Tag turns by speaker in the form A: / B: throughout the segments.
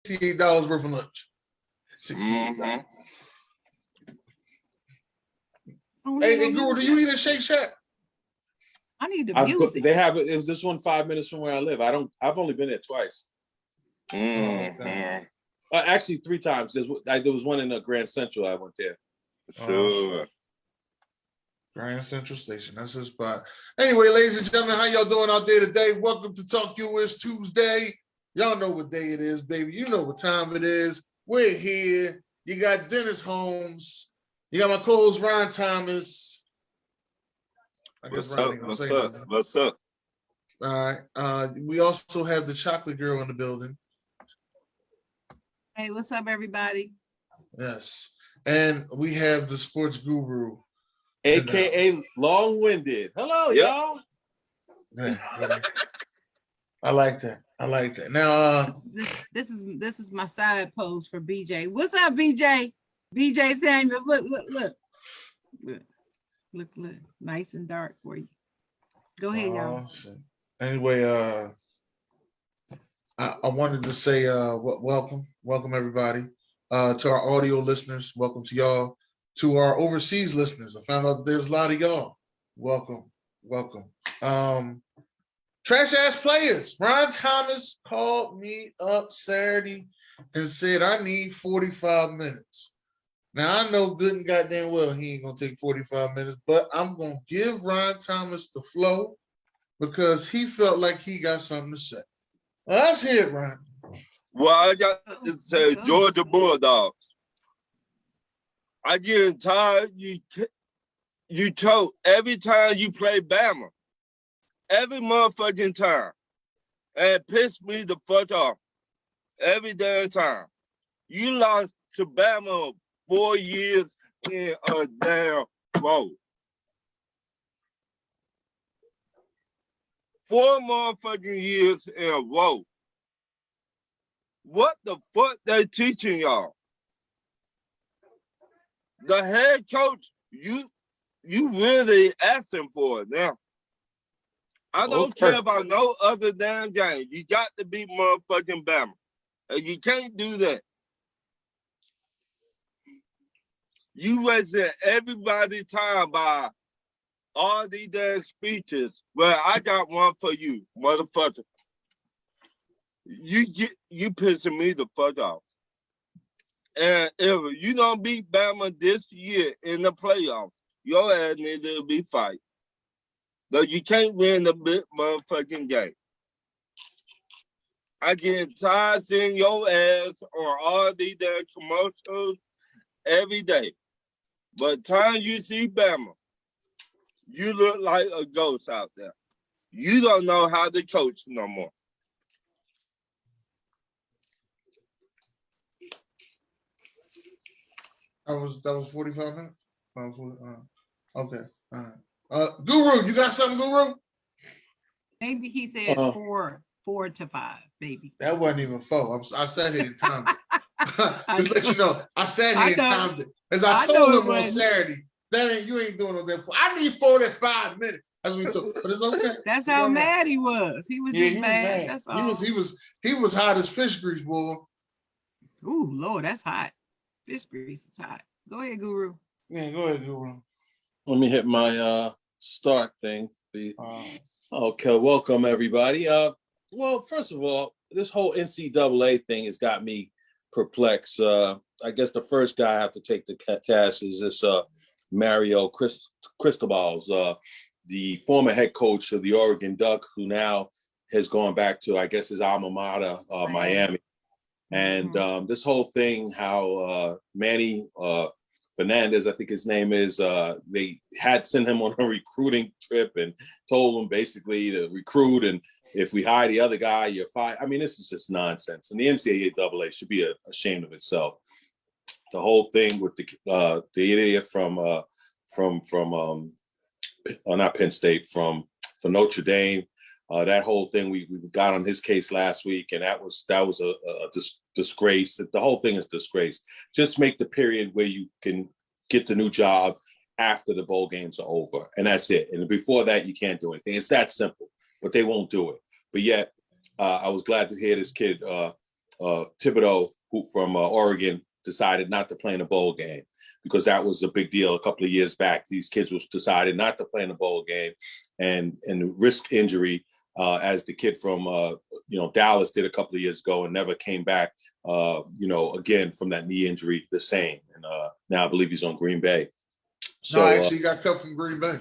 A: $68 worth of lunch. $68.
B: Mhm.
A: Hey, Guru, do you eat at Shake Shack?
C: I need the music.
D: They have it. It was this one 5 minutes from where I live. I've only been there twice.
B: Mhm.
D: Actually, 3 times. There was one in the Grand Central. I went there.
B: Sure.
A: Grand Central Station. That's his spot. Anyway, ladies and gentlemen, how y'all doing out there today? Welcome to Talk US Tuesday. Y'all know what day it is, baby. You know what time it is. We're here. You got Dennis Holmes. You got my co-host Ron Thomas. I guess Ron ain't gonna say nothing.
B: What's up?
A: All right. We also have the chocolate girl in the building.
C: Hey, what's up, everybody?
A: Yes. And we have the sports guru.
D: AKA long-winded. Hello, y'all.
A: Yeah. I like that. Now
C: this is my side pose for BJ. What's up, BJ? BJ Samuels. Look. Nice and dark for you. Go ahead, y'all.
A: Shit. Anyway, I wanted to say welcome everybody to our audio listeners. Welcome to y'all. To our overseas listeners, I found out that there's a lot of y'all. Welcome. Trash ass players. Ron Thomas called me up Saturday and said, I need 45 minutes. Now, I know good and goddamn well he ain't going to take 45 minutes, but I'm going to give Ron Thomas the flow because he felt like he got something to say. Well, let's hear it, Ron.
B: Well, I got to say, Georgia Bulldogs. I get tired. You told every time you play Bama, every motherfucking time, and it pissed me the fuck off every damn time. You lost to Bama 4 years in a damn row. 4 motherfucking years in a row. What the fuck they teaching y'all? The head coach, you really asking for it now. I don't care about no other damn game. You got to be motherfucking Bama. And you can't do that. You wasting everybody's time by all these damn speeches. Well, I got one for you, motherfucker. You pissing me the fuck off. And if you don't beat Bama this year in the playoffs, your ass need to be fight. But you can't win the big motherfucking game. I get tired seeing your ass on all these damn commercials every day. But time you see Bama, you look like a ghost out there. You don't know how to coach no more.
A: That was 45 minutes? Okay. All right. Guru, you got something, Guru?
C: Maybe he said 4 to 5, maybe.
A: That wasn't even 4. I sat here and timed it. Just let you know. I sat here and timed it. As I told him on Saturday, you ain't doing no that. I need 45 minutes. That's what we took. But it's okay.
C: That's how mad he was. He was just mad. That's all.
A: He was hot as fish grease, boy.
C: Ooh, Lord, that's hot. Fish grease is hot. Go ahead, Guru.
A: Yeah, go ahead, Guru.
D: Let me hit my start thing. Okay, welcome everybody. Well, first of all, this whole NCAA thing has got me perplexed. I guess the first guy I have to take the cast is this Mario Cristobal's, the former head coach of the Oregon Duck, who now has gone back to, I guess, his alma mater, Miami. And this whole thing, how Manny Fernandez, I think his name is, they had sent him on a recruiting trip and told him basically to recruit, and if we hire the other guy, you're fired. I mean, this is just nonsense. And the NCAA should be ashamed of itself. The whole thing with the idiot from not Penn State, from Notre Dame. That whole thing we got on his case last week, and that was a disgrace. The whole thing is disgrace. Just make the period where you can get the new job after the bowl games are over, and that's it. And before that, you can't do anything. It's that simple. But they won't do it. But yet, I was glad to hear this kid Thibodeau, who from Oregon, decided not to play in the bowl game because that was a big deal a couple of years back. These kids was decided not to play in the bowl game and risk injury, as the kid from Dallas did a couple of years ago and never came back. Again from that knee injury, the same. And now I believe he's on Green Bay. So
A: no, actually, he got cut from Green Bay.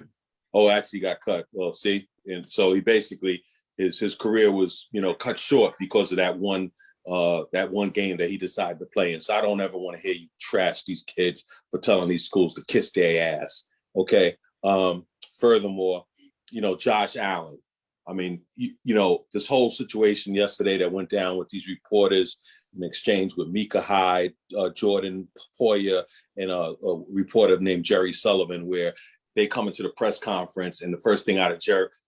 D: Oh, actually got cut. Well, see, and so he basically his career was cut short because of that one game that he decided to play in. So I don't ever want to hear you trash these kids for telling these schools to kiss their ass. Okay. Furthermore, Josh Allen. I mean, this whole situation yesterday that went down with these reporters in exchange with Mika Hyde, Jordan Poyer, and a reporter named Jerry Sullivan, where they come into the press conference and the first thing out of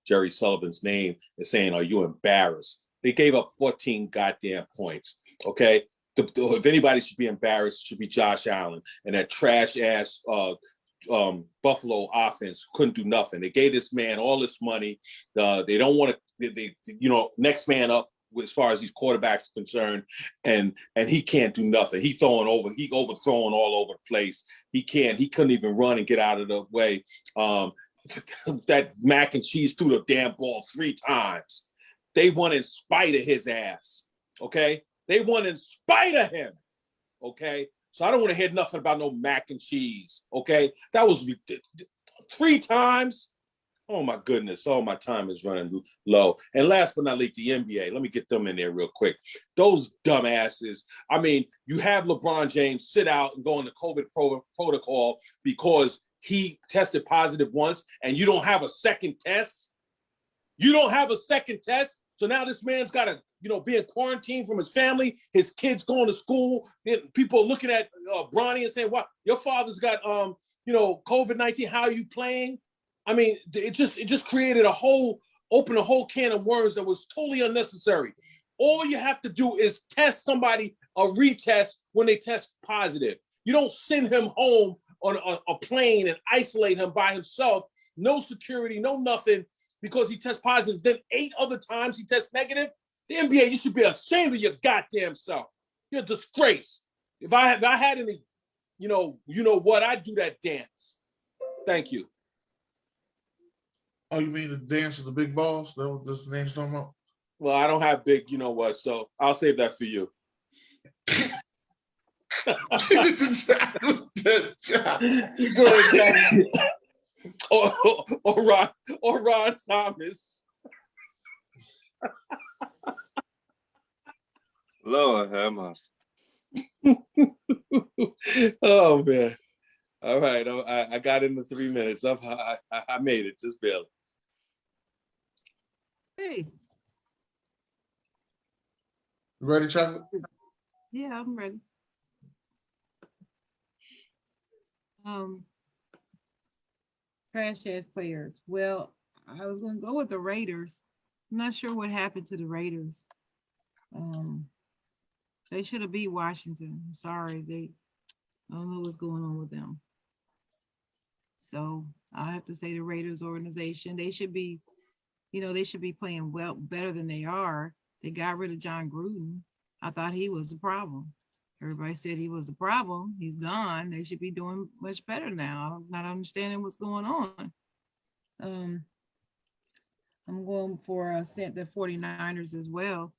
D: Jerry Sullivan's name is saying, "Are you embarrassed?" They gave up 14 goddamn points. Okay. If anybody should be embarrassed, it should be Josh Allen and that trash ass Buffalo offense couldn't do nothing. They gave this man all this money. They don't want to, next man up as far as these quarterbacks are concerned, and he can't do nothing. He overthrowing all over the place. He couldn't even run and get out of the way. That mac and cheese threw the damn ball 3 times. They won in spite of his ass. Okay, they won in spite of him. Okay. So I don't want to hear nothing about no mac and cheese, okay? That was 3 times. Oh, my goodness. Oh, my time is running low. And last but not least, the NBA. Let me get them in there real quick. Those dumbasses. I mean, you have LeBron James sit out and go on the COVID protocol because he tested positive once, and you don't have a second test. You don't have a second test. So now this man's got to, be in quarantine from his family, his kids going to school. People are looking at Bronny and saying, "Wow, your father's got, COVID-19. How are you playing?" I mean, it just created opened a whole can of worms that was totally unnecessary. All you have to do is test somebody, a retest when they test positive. You don't send him home on a plane and isolate him by himself. No security, no nothing, because he tests positive. Then 8 other times he tests negative. The NBA, you should be ashamed of your goddamn self. You're a disgrace. If I had any, what, I'd do that dance. Thank you.
A: Oh, you mean the dance of the big balls? That what this name's talking about?
D: Well, I don't have big, so I'll save that for you.
A: You go ahead,
D: or Ron Thomas.
B: Lord have mercy.
D: Oh man! All right, I got in the 3 minutes. I made it just barely.
C: Hey,
A: You ready, Chocolate?
C: yeah, I'm ready. Trash ass players. Well, I was gonna go with the Raiders. I'm not sure what happened to the Raiders. They should have beat Washington. I'm sorry, I don't know what's going on with them. So I have to say the Raiders organization, they should be, they should be playing better than they are. They got rid of John Gruden. I thought he was the problem. Everybody said he was the problem. He's gone. They should be doing much better now. I'm not understanding what's going on. I'm going for the 49ers as well.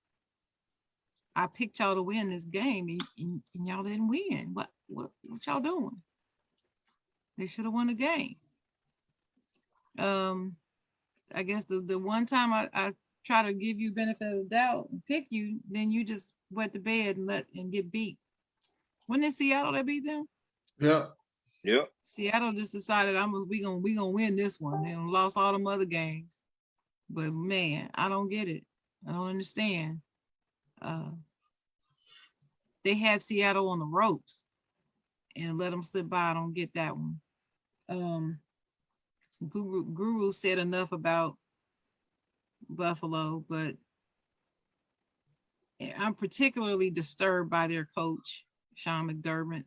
C: I picked y'all to win this game and y'all didn't win. What y'all doing? They should have won the game. I guess the one time I try to give you benefit of the doubt and pick you, then you just wet the bed and get beat. Wasn't it Seattle that beat them?
A: Yeah.
B: Yep.
C: Seattle just decided we gonna win this one. They lost all them other games. But man, I don't get it. I don't understand. They had Seattle on the ropes and let them slip by. I don't get that one. Guru said enough about Buffalo, but I'm particularly disturbed by their coach, Sean McDermott.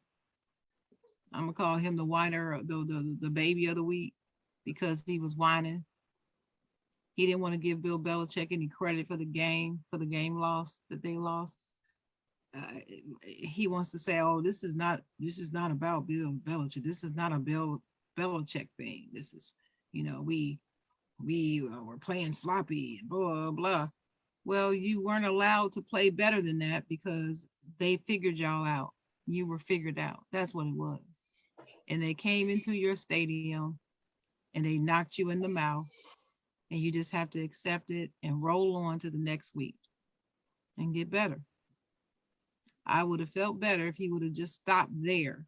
C: I'm gonna call him the whiner, the baby of the week, because he was whining. He didn't want to give Bill Belichick any credit for the game loss that they lost. he wants to say, "Oh, this is not about Bill Belichick. This is not a Bill Belichick thing. This is, we were playing sloppy and blah blah." Well, you weren't allowed to play better than that because they figured y'all out. You were figured out. That's what it was. And they came into your stadium and they knocked you in the mouth, and you just have to accept it and roll on to the next week and get better. I would have felt better if he would have just stopped there.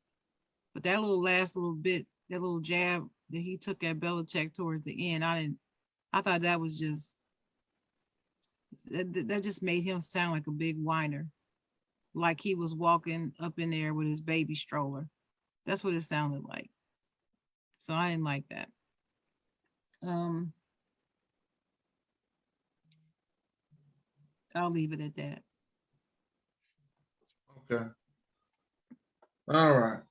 C: But that last little bit, that little jab that he took at Belichick towards the end, I thought that was just, that just made him sound like a big whiner. Like he was walking up in there with his baby stroller. That's what it sounded like. So I didn't like that. I'll leave it at that.
A: Okay. All right.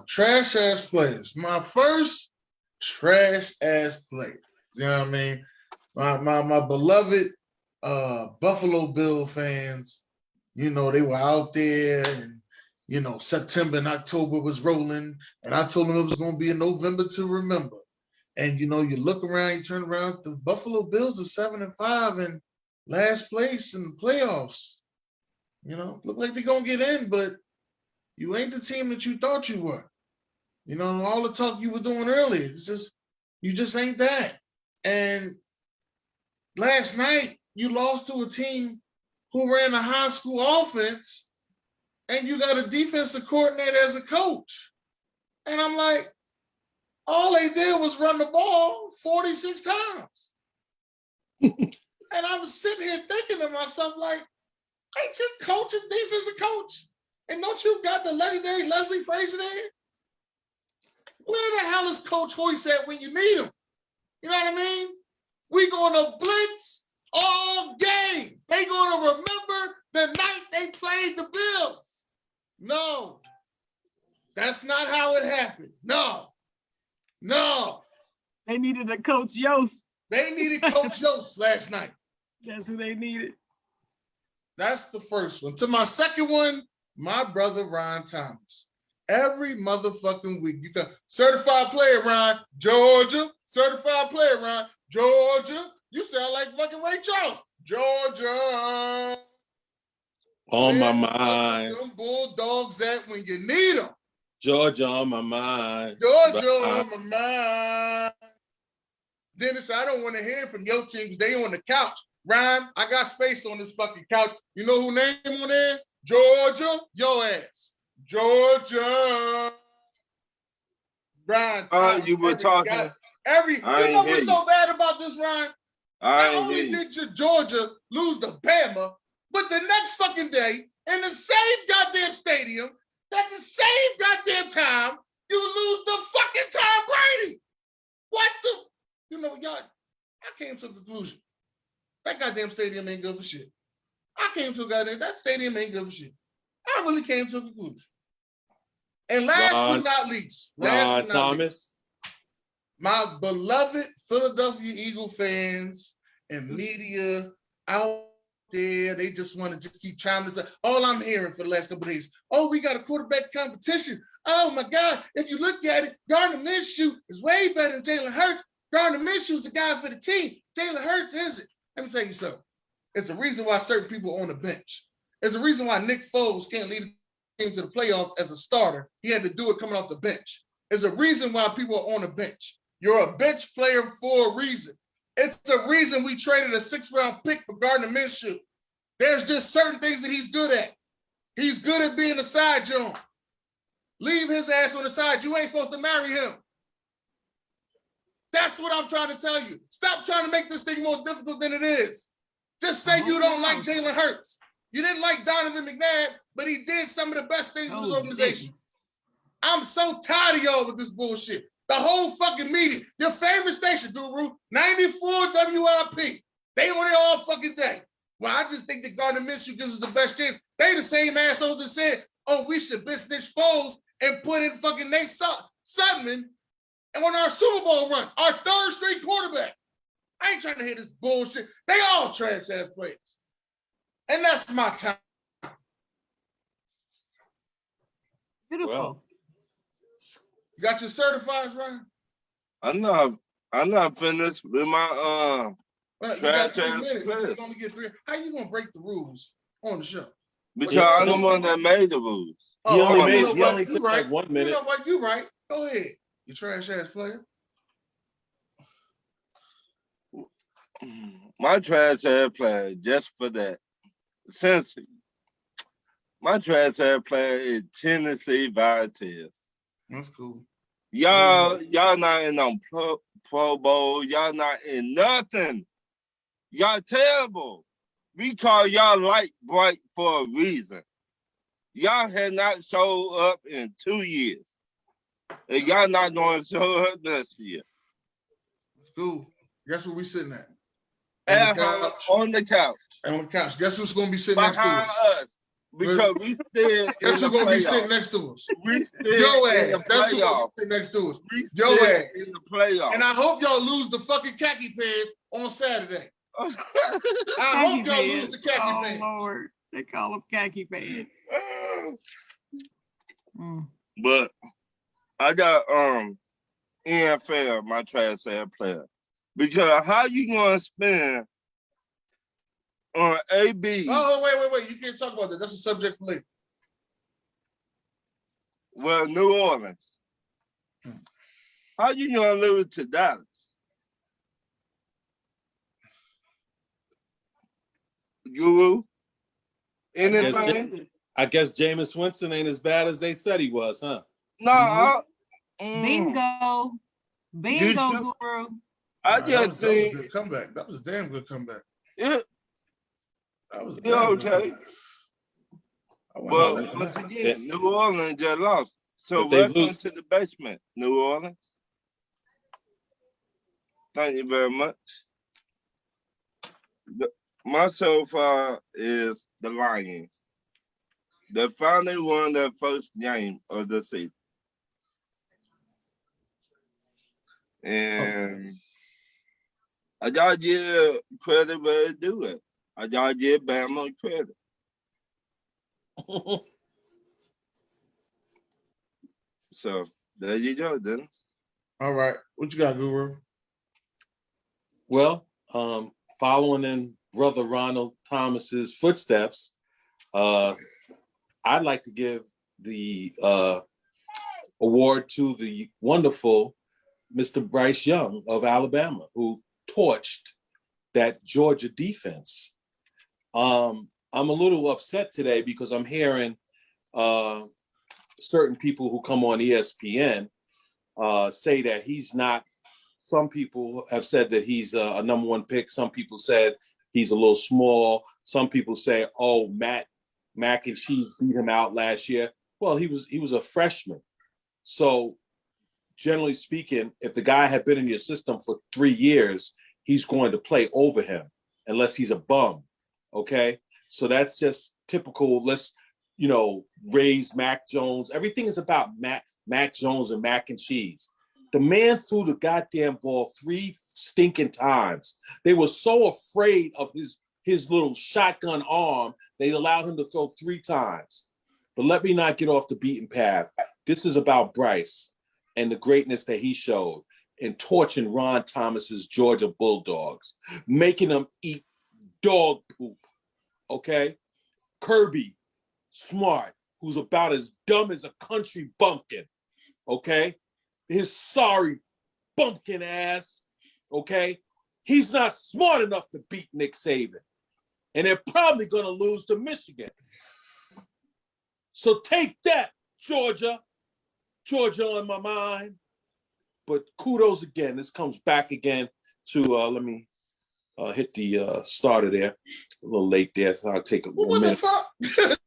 A: Trash ass players. My first trash ass player. You know what I mean? My beloved Buffalo Bill fans, they were out there and September and October was rolling, and I told them it was going to be a November to remember. And you look around, you turn around, the Buffalo Bills are 7-5 and last place in the playoffs. Look like they're gonna get in, but you ain't the team that you thought you were. All the talk you were doing earlier, you just ain't that. And last night you lost to a team who ran a high school offense, and you got a defensive coordinator as a coach. And I'm like, all they did was run the ball 46 times. And I was sitting here thinking to myself, like, ain't your coach a defensive coach? And don't you got the legendary Leslie Frazier there? Where the hell is Coach Hoyce at when you need him? You know what I mean? We gonna blitz all game. They gonna remember the night they played the Bills. No, that's not how it happened. No.
C: They needed a Coach Yost.
A: They needed Coach Yost last night.
C: That's who they needed.
A: That's the first one. To my second one, my brother Ryan Thomas. Every motherfucking week, you got certified player, Ryan, Georgia. Certified player, Ryan, Georgia. You sound like fucking Ray Charles, Georgia.
D: On my
A: Where the fuck
D: mind.
A: them Bulldogs at when you need them?
D: Georgia on my mind.
A: Georgia on my mind. Dennis, I don't want to hear from your team because they on the couch. Ryan, I got space on this fucking couch. You know who name on there? Georgia, your ass. Georgia. Ryan,
B: You were talking.
A: You know what's so bad about this, Ryan? Not only did your Georgia lose to Bama, but the next fucking day, in the same goddamn stadium, at the same goddamn time, you lose to fucking Tom Brady. What the? Y'all, I came to the conclusion. That goddamn stadium ain't good for shit. That stadium ain't good for shit. I really came to a conclusion. And last but not least, my beloved Philadelphia Eagle fans and media out there, they just want to keep chiming this up. All I'm hearing for the last couple of days, oh, we got a quarterback competition. Oh my God, if you look at it, Gardner Minshew is way better than Jalen Hurts. Gardner Minshew's the guy for the team. Jalen Hurts isn't. Let me tell you something. It's a reason why certain people are on the bench. There's a reason why Nick Foles can't lead the team to the playoffs as a starter. He had to do it coming off the bench. There's a reason why people are on the bench. You're a bench player for a reason. It's the reason we traded a 6th-round pick for Gardner Minshew. There's just certain things that he's good at. He's good at being a side joint. Leave his ass on the side. You ain't supposed to marry him. That's what I'm trying to tell you. Stop trying to make this thing more difficult than it is. Just say you don't like Jalen Hurts. You didn't like Donovan McNabb, but he did some of the best things in his organization. I'm so tired of y'all with this bullshit. The whole fucking media. Your favorite station, Guru, 94 WIP. They on it all fucking day. Well, I just think that Gardner Minshew gives us the best chance. They the same assholes that said, oh, we should bench Nick Foles and put in fucking Nate Sutton on our Super Bowl run, our 3rd straight quarterback. I ain't trying to hear this bullshit. They all trash ass players. And that's my time.
C: Pitiful.
D: Well.
A: You got your certifieds, Ryan?
B: I'm not finished with my
A: Well, you got 3
B: trash
A: minutes.
B: player.
A: You only get 3. How you gonna break the rules on the show?
B: Because
D: Yeah,
B: I'm the one that made the rules.
D: He only
A: you know
D: he
A: what?
D: only
A: You
D: took
A: right.
D: like 1
A: You
D: minute.
A: know what? You right. Go ahead. You trash ass player.
B: My trash air player, just for that. Since my trash air player is Tennessee Volunteers.
A: That's cool.
B: Y'all not in no pro Bowl. Y'all not in nothing. Y'all terrible. We call y'all light bright for a reason. Y'all had not showed up in 2 years. And y'all not going to show up next year.
A: It's cool. Guess where we sitting at?
B: At home, on the couch.
A: On the couch. Guess who's gonna be sitting next to
B: Behind
A: us?
B: us. Because we still
A: Guess
B: in
A: who's
B: the
A: gonna be sitting
B: playoffs.
A: next to us?
B: We
A: Your
B: still in the
A: ass. That's who's gonna
B: playoffs.
A: be sitting next to us.
B: We
A: Your
B: still
A: ass.
B: in the playoffs.
A: And I hope y'all lose the fucking khaki pants on Saturday. I
C: Khaki
A: hope y'all
C: pants.
A: lose the khaki
C: Oh,
A: pants.
C: Lord. They call them khaki pants. Mm.
B: But I got NFL, my trash air player. Because how you gonna spend on AB?
A: Oh, wait. You can't talk about that. That's a subject for later.
B: Well, New Orleans. How you gonna lose to Dallas? Guru? Anything?
D: I guess Jameis Winston ain't as bad as they said he was, huh?
B: No.
C: Bingo. Bingo, Guru.
B: I
A: Nah,
B: just
A: that was a
B: think
A: good comeback. That was a damn good comeback.
B: it,
A: That was a
B: yeah,
A: damn good
B: okay.
A: comeback. I wasn't
B: But
A: expecting
B: once
A: that.
B: again, New Orleans just lost. So
D: If they
B: welcome
D: lose-
B: to the basement, New Orleans. Thank you very much. My so far is the Lions. They finally won their first game of the season. And I gotta give credit where it due it. I gotta give Bama credit. So there you go, Dennis.
A: All right. What you got, Guru?
D: Well, following in Brother Ronald Thomas's footsteps, I'd like to give the award to the wonderful Mr. Bryce Young of Alabama, who torched that Georgia defense. I'm a little upset today because I'm hearing certain people who come on ESPN say that he's not. Some people have said that he's a number 1 pick. Some people said he's a little small. Some people say, oh, Mac and Cheese beat him out last year. Well, he was a freshman. So generally speaking, if the guy had been in your system for 3 years, he's going to play over him unless he's a bum. Okay. So that's just typical. Let's, raise Mac Jones. Everything is about Mac Jones and Mac and Cheese. The man threw the goddamn ball 3 stinking times. They were so afraid of his little shotgun arm, they allowed him to throw 3 times. But let me not get off the beaten path. This is about Bryce and the greatness that he showed in torching Ron Thomas's Georgia Bulldogs, making them eat dog poop, okay? Kirby Smart, who's about as dumb as a country bumpkin, okay? His sorry bumpkin ass, okay? He's not smart enough to beat Nick Saban. And they're probably going to lose to Michigan. So take that, Georgia. Georgia on my mind. But kudos again. This comes back again to, let me hit the starter there. A little late there, so I'll take a
A: What
D: minute.
A: the fuck?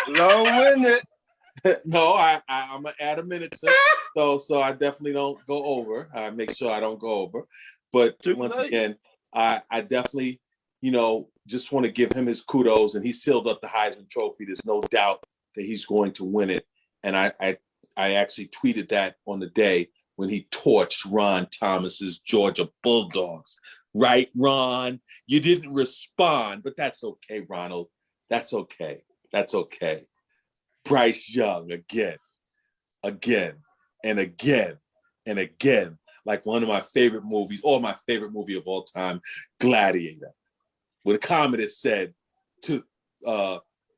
B: Long-winded.
D: No, I'm gonna add a minute so I definitely don't go over. I make sure I don't go over. But once again, I definitely, just want to give him his kudos, and he sealed up the Heisman Trophy. There's no doubt that he's going to win it. And I actually tweeted that on the day when he torched Ron Thomas's Georgia Bulldogs. Right, Ron? You didn't respond, but that's okay, Ronald. That's okay. That's okay. Bryce Young again, and again, and again. Like one of my favorite movies, or my favorite movie of all time, Gladiator, where the Commodus said to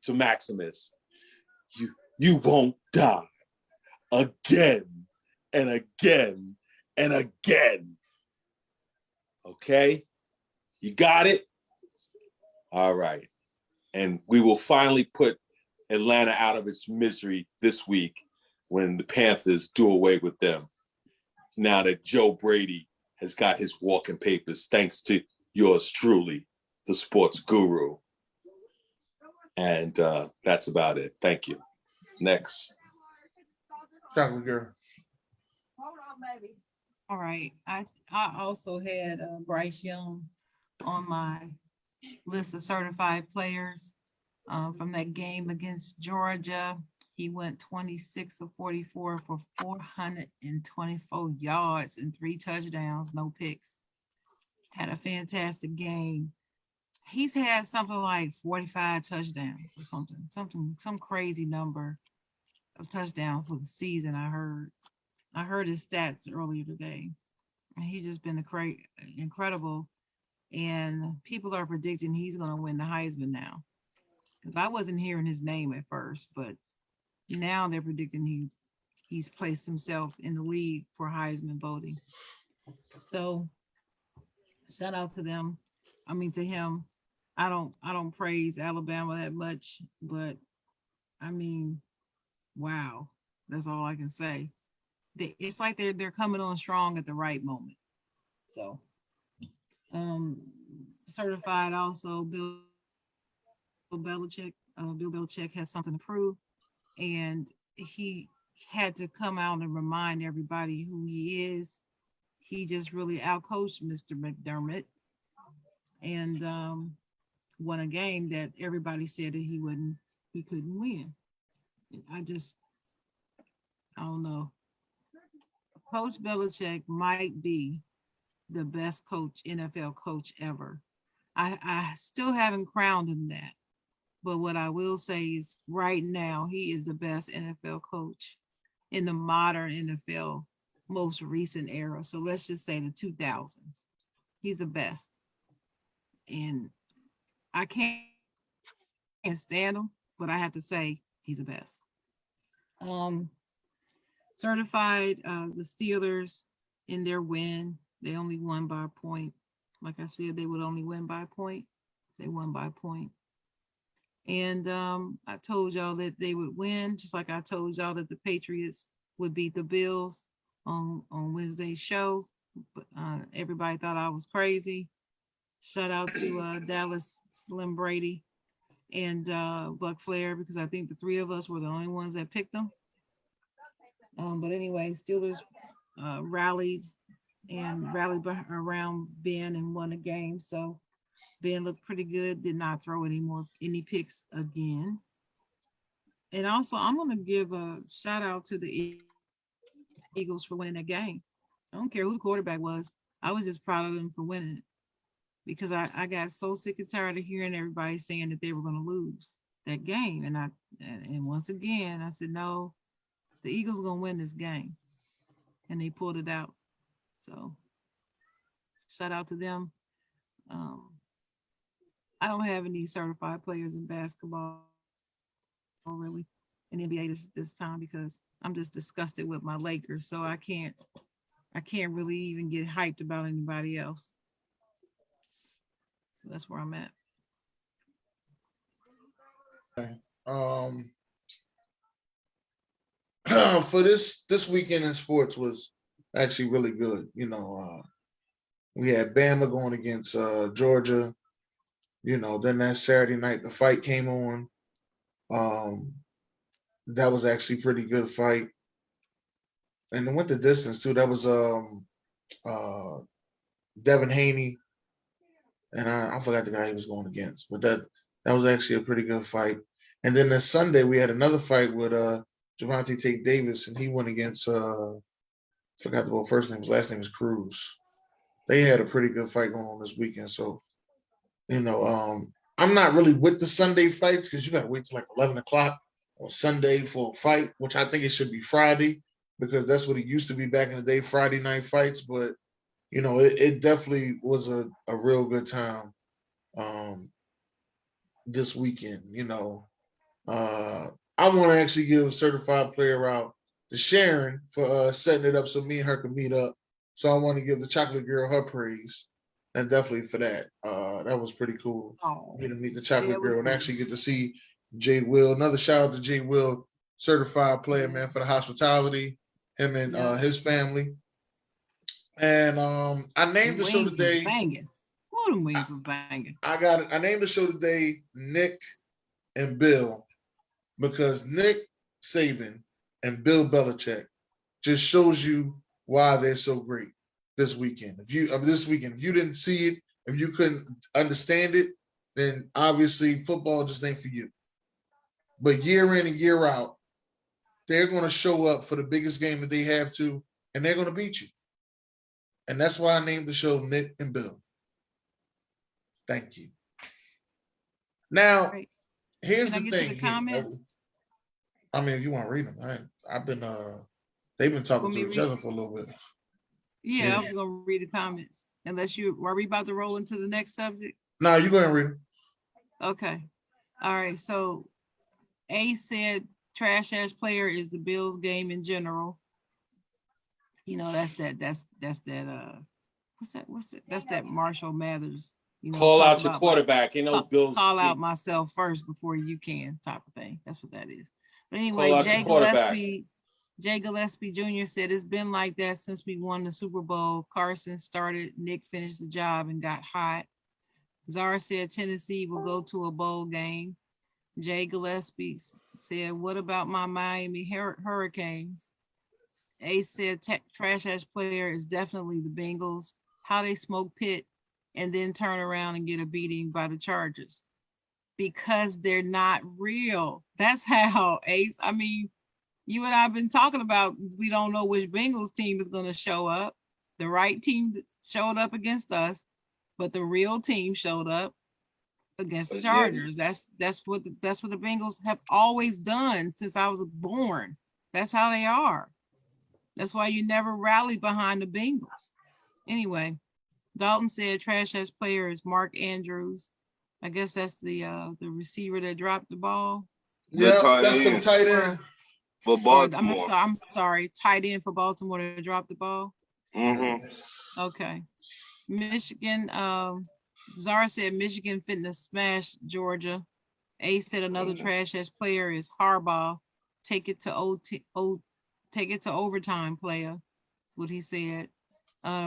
D: Maximus, you won't die again and again and again. Okay? You got it? All right. And we will finally put Atlanta out of its misery this week when the Panthers do away with them. Now that Joe Brady has got his walking papers, thanks to yours truly, the sports guru. And that's about it. Thank you. Next.
A: Chocolate girl.
C: All right. I also had Bryce Young on my list of certified players from that game against Georgia. He went 26 of 44 for 424 yards and 3 touchdowns, no picks. Had a fantastic game. He's had something like 45 touchdowns or some crazy number of touchdowns for the season. I heard his stats earlier today. And he's just been incredible. And people are predicting he's going to win the Heisman now. Because I wasn't hearing his name at first, but now they're predicting he's placed himself in the lead for Heisman voting. So shout out to them. To him. I don't praise Alabama that much, but wow. That's all I can say. It's like they're coming on strong at the right moment. So certified also Bill Belichick. Bill Belichick has something to prove, and he had to come out and remind everybody who he is. He just really outcoached Mr. McDermott and won a game that everybody said that he couldn't win. I don't know. Coach Belichick might be the best NFL coach ever. I still haven't crowned him that. But what I will say is right now, he is the best NFL coach in the modern NFL, most recent era. So let's just say the 2000s. He's the best. And I can't stand him, but I have to say he's the best. Certified the Steelers in their win. They only won by a point. Like I said, they would only win by a point. They won by a point. And I told y'all that they would win, just like I told y'all that the Patriots would beat the Bills on Wednesday's show. But everybody thought I was crazy. Shout out to Dallas Slim Brady and Buck Flair, because I think the three of us were the only ones that picked them. But anyway, Steelers rallied around Ben and won a game. So Ben looked pretty good, did not throw any picks again. And also, I'm going to give a shout out to the Eagles for winning that game. I don't care who the quarterback was. I was just proud of them for winning it, because I got so sick and tired of hearing everybody saying that they were going to lose that game. And once again, I said, no, the Eagles are going to win this game. And they pulled it out. So shout out to them. I don't have any certified players in basketball really in NBA this time, because I'm just disgusted with my Lakers. So I can't really even get hyped about anybody else. So that's where I'm at.
A: Okay. For this weekend in sports was actually really good. We had Bama going against Georgia. Then that Saturday night the fight came on. That was actually a pretty good fight. And it went the distance too. That was Devin Haney, and I forgot the guy he was going against, but that was actually a pretty good fight. And then this Sunday we had another fight with Javante Tate Davis, and he went against forgot the first name. His last name is Cruz. They had a pretty good fight going on this weekend. So, I'm not really with the Sunday fights because you got to wait till like 11 o'clock or Sunday for a fight, which I think it should be Friday because that's what it used to be back in the day, Friday night fights. But it definitely was a real good time this weekend. I want to actually give a certified player out to Sharon for setting it up so me and her can meet up. So I want to give the chocolate girl her praise, and definitely for that. That was pretty cool.
C: Oh,
A: Me to meet the
C: yeah,
A: chocolate
C: it was
A: girl and
C: good.
A: actually get to see Jay Will. Another shout out to Jay Will, certified player, man, for the hospitality. Him and
C: Yeah.
A: his family. And I named the show
C: Wings was
A: today.
C: banging. Oh, them wings was banging.
A: I got it. I named the show today Nick and Bill because Nick Saban and Bill Belichick just shows you why they're so great this weekend. If you didn't see it, if you couldn't understand it, then obviously football just ain't for you. But year in and year out, they're going to show up for the biggest game that they have to, and they're going to beat you. And that's why I named the show Nick and Bill. Thank you. Now,
C: Right.
A: here's
C: Can I
A: the
C: get to
A: thing.
C: the comments?
A: I mean, if you want to read them, I've been they've been talking
C: Want me
A: to
C: to
A: each
C: read?
A: other for a little bit.
C: Yeah, I was gonna read the comments. Unless are we about to roll into the next subject?
A: No, you go ahead and read them.
C: Okay. All right. So A said trash ass player is the Bills game in general. That's that what's that? That's that Marshall Mathers,
D: Call
C: talk
D: out your
C: about
D: quarterback. Bills.
C: call out myself first before you can type of thing. That's what that is. But anyway,
D: Call out your quarterback.
C: Jay Gillespie Jr. said it's been like that since we won the Super Bowl. Carson started, Nick finished the job and got hot. Zara said Tennessee will go to a bowl game. Jay Gillespie said, what about my Miami Hurricanes? Ace said trash ass player is definitely the Bengals. How they smoke Pitt and then turn around and get a beating by the Chargers. Because they're not real. That's how, Ace. I mean, you and I have been talking about, we don't know which Bengals team is going to show up. The right team showed up against us, but the real team showed up against the Chargers. That's what the Bengals have always done since I was born. That's how they are. That's why you never rally behind the Bengals. Anyway, Dalton said trash ass player is Mark Andrews. I guess that's the receiver that dropped the ball.
A: Yeah, that's the tight end
B: for Baltimore.
C: I'm sorry, tight end for Baltimore to drop the ball.
B: Mm-hmm.
C: Okay. Michigan, Zara said Michigan fitness smash Georgia. A said another trash ass player is Harbaugh. Take it to overtime, player. That's what he said.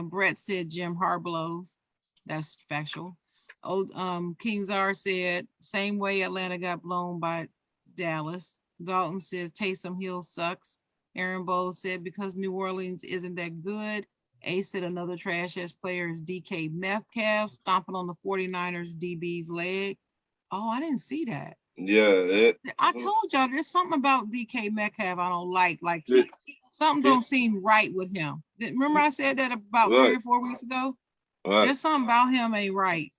C: Brett said Jim Harbaugh's. That's factual. King Czar said same way Atlanta got blown by Dallas. Dalton said Taysom Hill sucks. Aaron Bowles said because New Orleans isn't that good. A said another trash ass player is DK Metcalf stomping on the 49ers DB's leg. Oh, I didn't see that.
B: Yeah.
C: I told y'all there's something about DK Metcalf I don't like. Like something don't seem right with him. Remember I said that about 3 or 4 weeks ago? Right. There's something about him ain't right.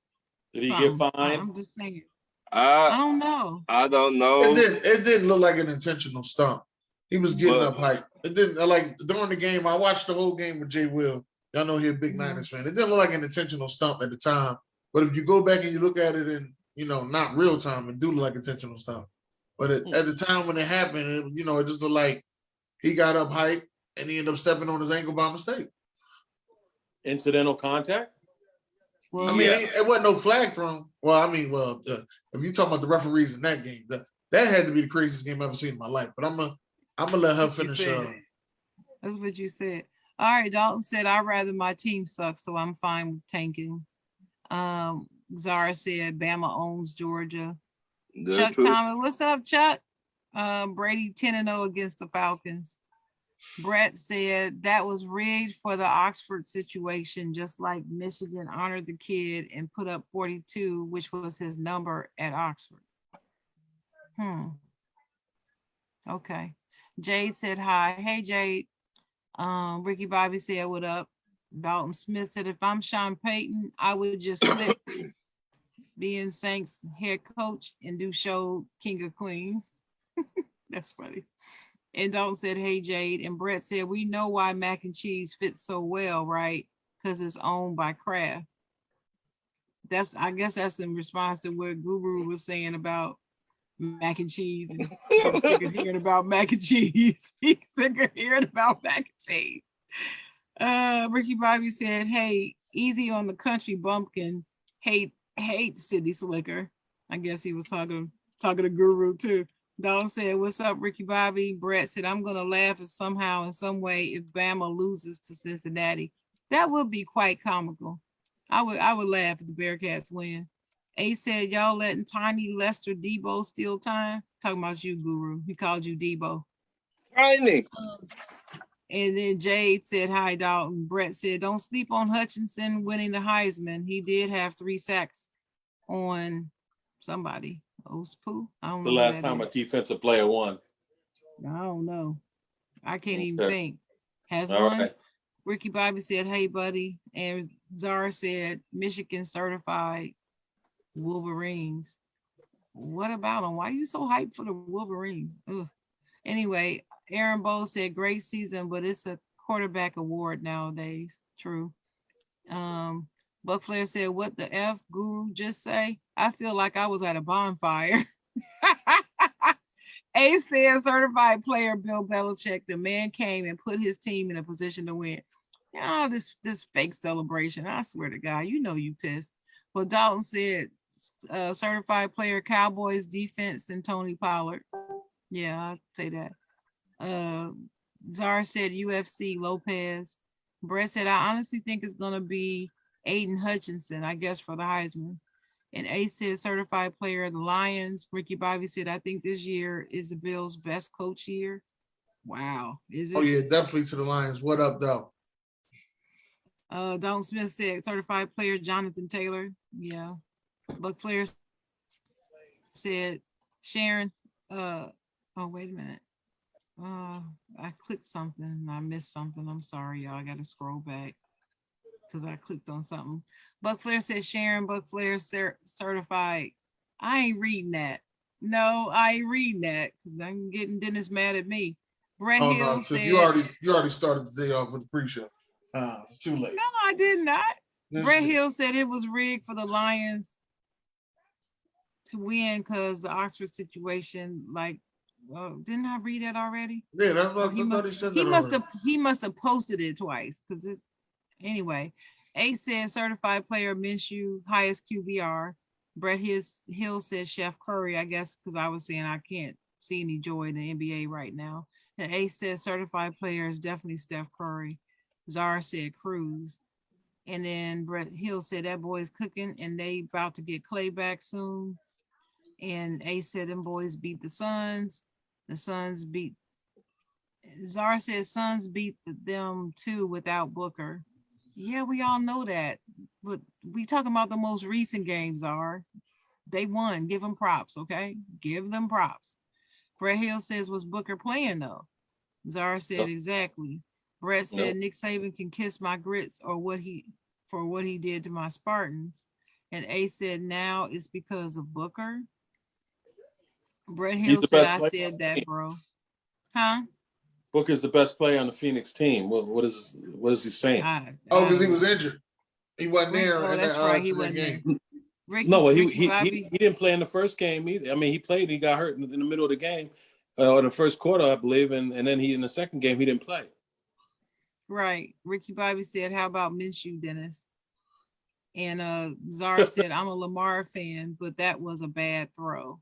D: Did he get fined?
C: I'm just saying. I don't know.
B: I don't know.
A: It didn't look like an intentional stunt. He was getting up hype. It didn't like during the game. I watched the whole game with Jay Will. Y'all know he's a big Niners fan. It didn't look like an intentional stunt at the time. But if you go back and you look at it in, not real time, it do look like intentional stunt. But at the time when it happened, it just looked like he got up hype and he ended up stepping on his ankle by mistake.
D: Incidental contact?
A: Well, I mean, it wasn't no flag thrown. Well, if you're talking about the referees in that game, that had to be the craziest game I've ever seen in my life. But I'm gonna let her finish.
C: That's what you said. All right, Dalton said, I'd rather my team sucks, so I'm fine with tanking. Zara said, Bama owns Georgia. Chuck Thomas, what's up, Chuck? Brady 10-0 against the Falcons. Brett said that was rigged for the Oxford situation, just like Michigan honored the kid and put up 42, which was his number at Oxford. Okay. Jade said hi. Hey, Jade. Ricky Bobby said, what up? Dalton Smith said, if I'm Sean Payton, I would just quit being Saints head coach and do show King of Queens. That's funny. And Dalton said, hey, Jade. And Brett said, we know why mac and cheese fits so well, right? Because it's owned by Kraft. I guess that's in response to what Guru was saying about mac and cheese. And I'm sick of hearing about mac and cheese. He's sick of hearing about mac and cheese. Ricky Bobby said, hey, easy on the country bumpkin. Hate City Slicker. I guess he was talking to Guru too. Dalton said, what's up, Ricky Bobby? Brett said, I'm gonna laugh if somehow, in some way, if Bama loses to Cincinnati. That would be quite comical. I would laugh if the Bearcats win. A said, y'all letting Tiny Lester Debo steal time? Talking about you, Guru. He called you Debo.
B: Tiny.
C: And then Jade said, hi, Dalton. Brett said, don't sleep on Hutchinson winning the Heisman. He did have 3 sacks on somebody. Ospu? I don't know.
D: The last time a defensive player won.
C: I don't know. I can't even
D: Okay.
C: think. Has
D: All
C: one?
D: right.
C: Ricky Bobby said, hey, buddy. And Zara said, Michigan certified Wolverines. What about them? Why are you so hyped for the Wolverines? Ugh. Anyway, Aaron Bowles said, great season, but it's a quarterback award nowadays. True. Buck Flair said, what the F, Guru just say? I feel like I was at a bonfire. A said, certified player Bill Belichick, the man came and put his team in a position to win. Oh, this fake celebration. I swear to God, you know you pissed. But Dalton said, certified player Cowboys defense and Tony Pollard. Yeah, I'd say that. Zara said UFC Lopez. Brett said, I honestly think it's going to be Aiden Hutchinson, I guess, for the Heisman. And Ace said, certified player of the Lions. Ricky Bobby said, I think this year is the Bills' best coach year. Wow. Is it?
A: Oh, yeah, definitely to the Lions. What up, though?
C: Dalton Smith said, certified player Jonathan Taylor. Yeah. Buck Flair said, Sharon. Oh, wait a minute. I clicked something and I missed something. I'm sorry, y'all. I got to scroll back because I clicked on something. Buck Flair said, Sharon Buck Flair certified. I ain't reading that. No, I ain't reading that because I'm getting Dennis mad at me. Brett
A: Oh,
C: Hill
A: no,
C: said,
A: you already started the day off with the pre-show. It's too late.
C: no, I did not.
A: Yes,
C: Brett
A: you did.
C: Hill said it was rigged for the Lions to win because the Oxford situation, like, didn't I read that already?
A: Yeah, that's what
C: He
A: I thought he said that already.
C: he must have posted it twice because it's anyway. A said certified player Minshew, highest QBR. Brett Hill said Chef Curry, I guess, because I was saying I can't see any joy in the NBA right now. And A said certified player is definitely Steph Curry. Zara said Cruz. And then Brett Hill said that boy's cooking and they about to get Clay back soon. And A said them boys beat the Suns. The Suns beat. Zara said Suns beat them too without Booker. Yeah, we all know that. But we talking about the most recent games, Zara. They won. Give them props, okay? Give them props. Brett Hill says, was Booker playing though? Zara said,
D: Nope.
C: Exactly. Brett said,
D: Nope.
C: Nick Saban can kiss my grits or what he did to my Spartans. And A said, now it's because of Booker. Brett
D: He's
C: Hill
D: the
C: said,
D: best
C: I
D: player.
C: said that, bro. Huh?
D: Booker's the best player on the Phoenix team. What is he saying?
A: Oh, because he was injured. He wasn't there
C: Oh,
A: in
C: that's
A: that,
C: right. He
A: in that
C: wasn't
A: game.
C: there. Ricky,
D: No, well,
C: Ricky
D: he
C: Bobby.
D: didn't play in the first game either. I mean, he played. He got hurt in the middle of the game, or the first quarter, I believe, and then he in the second game he didn't play.
C: Right. Ricky Bobby said, how about Minshew, Dennis? And Zara said, I'm a Lamar fan, but that was a bad throw.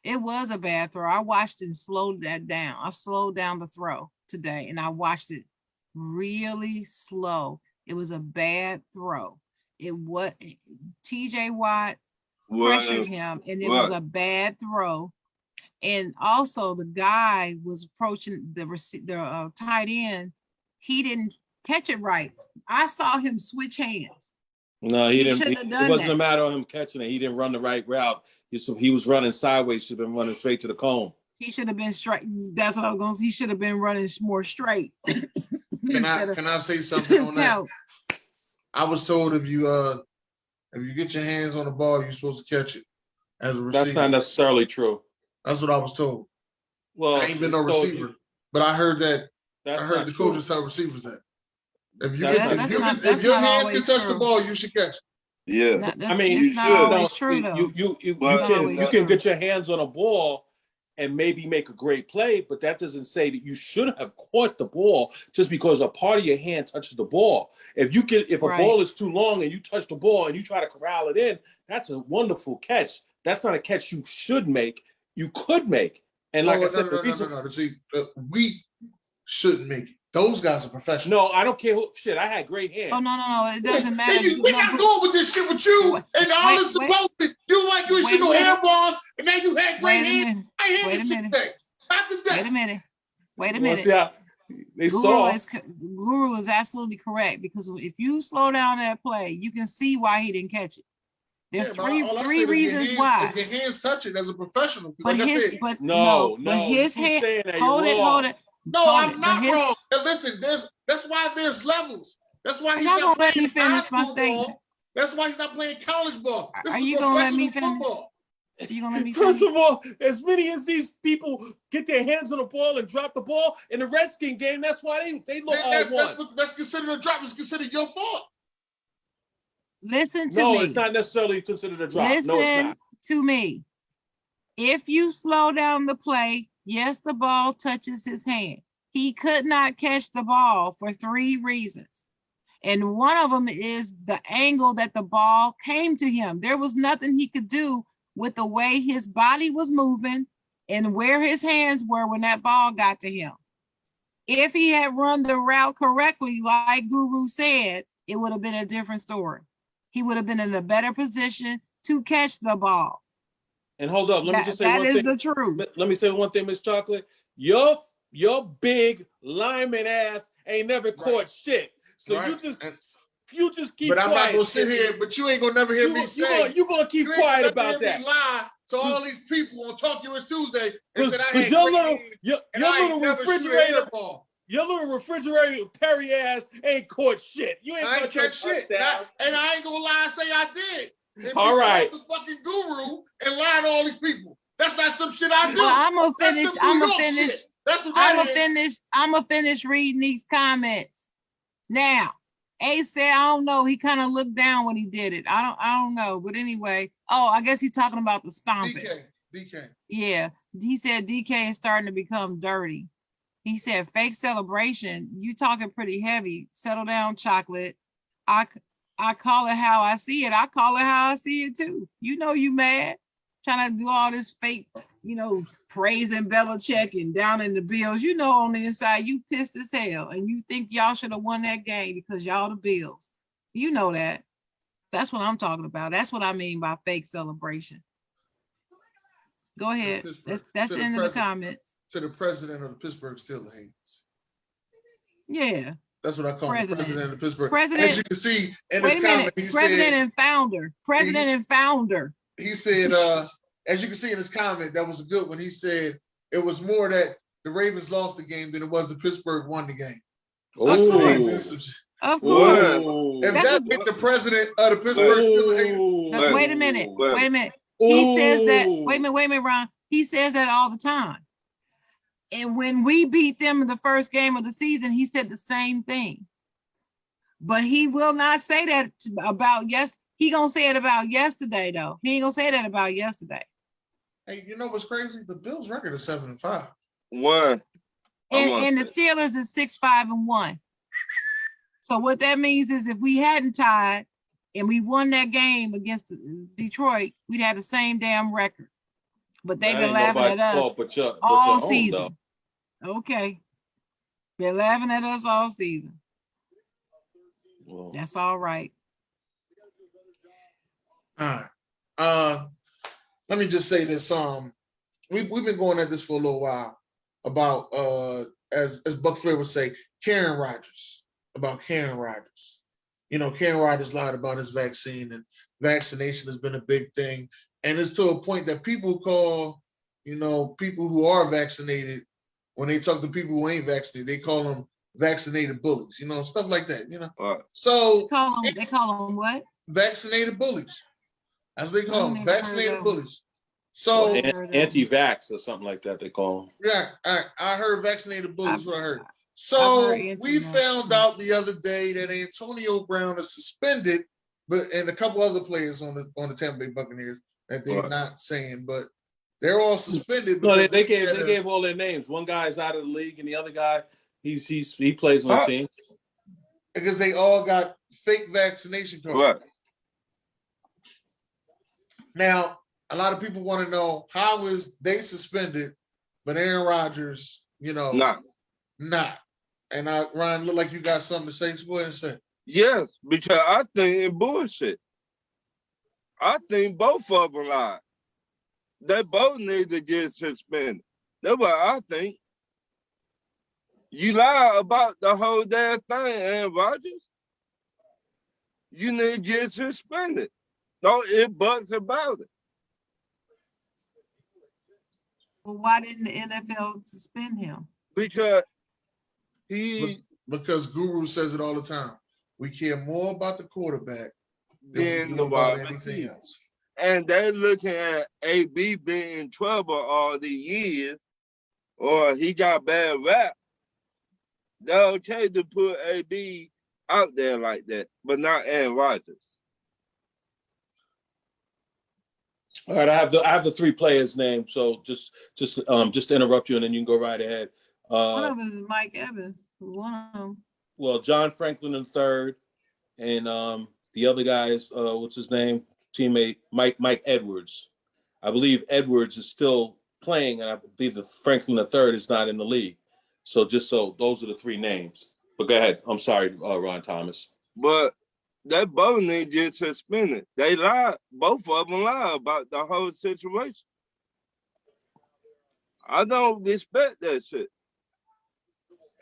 C: It was a bad throw. I watched and slowed that down. I slowed down the throw today and I watched it really slow. It was a bad throw. It was TJ Watt pressured him and it was a bad throw. And also the guy was approaching the tight end. He didn't catch it right. I saw him switch hands.
D: No, he didn't.
C: Shouldn't have done
D: It wasn't
C: that.
D: a matter of him catching it. He didn't run the right route. He was running sideways. Should have been running straight to the cone.
C: He should have been straight. That's what I was going to say. He should have been running more straight.
A: Can I say something on that?
C: No.
A: I was told if you get your hands on the ball, you're supposed to catch it as a receiver.
D: That's not necessarily true.
A: That's what I was told.
D: Well,
A: I ain't been no
D: so
A: receiver, but I heard that.
D: that's
A: I heard
D: not
A: the
D: true.
A: coaches tell receivers that if you
D: That's
A: get,
D: not
A: if
D: true.
A: you
C: that's
A: if your
C: not
A: hands can
C: always
A: touch the
C: true.
A: ball, you should catch.
B: Yeah,
C: That's
B: you
C: not
B: should.
C: always true though.
D: You
B: But
D: can get your hands on a ball and maybe make a great play, but that doesn't say that you should have caught the ball just because a part of your hand touches the ball. If a
C: Right.
D: ball is too long and you touch the ball and you try to corral it in, that's a wonderful catch. That's not a catch you should make. You could make. And like I said,
A: no. See, we shouldn't make it. Those guys are professionals.
D: No, I don't care who. Shit, I had great hands.
C: Oh no, it doesn't matter.
A: We're not going with this shit with you and all this supposed. You like you should know air balls, and now you had great hands. I had this shit today. Not today.
C: Wait a
D: Well,
C: minute.
D: see how they saw.
C: Guru is absolutely correct because if you slow down that play, you can see why he didn't catch it. There's three reasons why.
A: If your hands touch it as a professional,
C: but
A: like
C: his,
A: I said,
C: but
D: no,
C: his
D: you keep
C: hand.
D: saying that.
C: Hold it.
A: No, I'm not wrong. And listen, that's why there's levels. That's why he's not
C: let me
A: playing high
C: finish my
A: school
C: statement.
A: ball. That's why he's not playing college ball. This
C: Are
A: is
C: you gonna let me
A: professional
C: finish?
A: football.
C: Are you gonna let me
D: First
C: finish?
D: of all, as many as these people get their hands on the ball and drop the ball in the Redskin game, that's why they look all one.
A: That's considered a drop. It's considered your fault.
C: Listen to me.
D: No, it's not necessarily considered a drop. No, it's not.
C: To me. If you slow down the play, yes, the ball touches his hand. He could not catch the ball for 3 reasons. And one of them is the angle that the ball came to him. There was nothing he could do with the way his body was moving and where his hands were when that ball got to him. If he had run the route correctly, like Guru said, it would have been a different story. He would have been in a better position to catch the ball.
D: And hold up, let me just say one thing.
C: That is the truth.
D: Let me say one thing, Miss Chocolate. Your big lineman ass ain't never caught shit. So you just keep quiet.
A: But I'm not gonna sit here, but you ain't gonna never hear me say.
D: You're gonna keep quiet about that.
A: Me lie to all these people on Talk US Tuesday and said I had
D: your little refrigerator Perry ass ain't caught shit. You ain't
A: I ain't catch shit. And I ain't gonna lie and say I did.
D: All right.
A: The fucking guru and lie to all these people. That's not some shit I do.
C: Well, I'm gonna finish.
A: That's what that is.
C: I'm gonna finish reading these comments. Now, A said, I don't know. He kind of looked down when he did it. I don't know. But anyway, I guess he's talking about the stomping.
A: DK.
C: Yeah. He said DK is starting to become dirty. He said fake celebration. You talking pretty heavy. Settle down, Chocolate. I call it how I see it. I call it how I see it too. You know you mad. Trying to do all this fake, praising Belichick and down in the Bills. You know on the inside you pissed as hell and you think y'all should have won that game because y'all the Bills. You know that. That's what I'm talking about. That's what I mean by fake celebration. Go ahead. That's the end of the comments.
A: To the president of the Pittsburgh Steelers.
C: Yeah.
A: That's what I call him, president of Pittsburgh.
C: President,
A: as you can see in his comment, he
C: president
A: said,
C: and founder. President and founder.
A: He said, as you can see in his comment, that was a good one. He said it was more that the Ravens lost the game than it was the Pittsburgh won the game.
C: Of course.
A: If that get the president of the Pittsburgh Steelers.
C: Wait a minute. He says that. Wait a minute, Ron. He says that all the time. And when we beat them in the first game of the season, he said the same thing. But he will not say that about He gonna say it about yesterday, though. He ain't gonna say that about yesterday.
A: Hey, you know what's crazy? The Bills' record is 7-5.
B: One.
C: And the Steelers is 6-5-1. So what that means is if we hadn't tied and we won that game against Detroit, we'd have the same damn record. But they've been laughing at us all season. Okay. They're laughing at us all season.
D: Whoa.
C: That's all right.
A: All right. Let me just say this. We've been going at this for a little while about as Buck Flair would say, Karen Rodgers. Karen Rodgers lied about his vaccine, and vaccination has been a big thing. And it's to a point that people call, people who are vaccinated, when they talk to people who ain't vaccinated, they call them vaccinated bullies, stuff like that, So
C: they call them what?
A: Vaccinated bullies. That's what they call them, vaccinated bullies. So
D: Anti-vax or something like that they call them.
A: yeah, I heard vaccinated bullets. What I heard.
C: I've
A: So
C: heard
A: we
C: anti-vax.
A: found out the other day that Antonio Brown is suspended, but and a couple other players on the Tampa Bay Buccaneers that they're not saying, but they're all suspended.
D: No,
A: Because
D: they gave all their names. One guy's out of the league, and the other guy he plays on the team
A: because they all got fake vaccination cards.
B: Right.
A: Now, a lot of people want to know how is they suspended, but Aaron Rodgers, not. And Ryan, look like you got something to say. Just go ahead and say.
B: Yes, because I think it's bullshit. I think both of them lied. They both need to get suspended. That's what I think. You lie about the whole damn thing, Aaron Rodgers. You need to get suspended. No ifs, buts about it.
C: Well, why didn't the NFL suspend him?
B: Because
A: because Guru says it all the time. We care more about the quarterback than we do
B: the
A: about
B: wide
A: anything
B: receiver.
A: else.
B: And they're looking at AB being in trouble all the years, or he got bad rap. They're okay to put AB out there like that, but not Aaron Rodgers.
D: All right, I have the three players' names. So just to interrupt you, and then you can go right ahead.
C: One of them is Mike Evans. One of them.
D: Well, John Franklin III, and the other guy's what's his name? Teammate Mike Edwards. I believe Edwards is still playing, and I believe that Franklin III is not in the league. So those are the three names. But go ahead. I'm sorry, Ron Thomas.
B: But they both need to get suspended. They lied. Both of them lied about the whole situation. I don't respect that shit.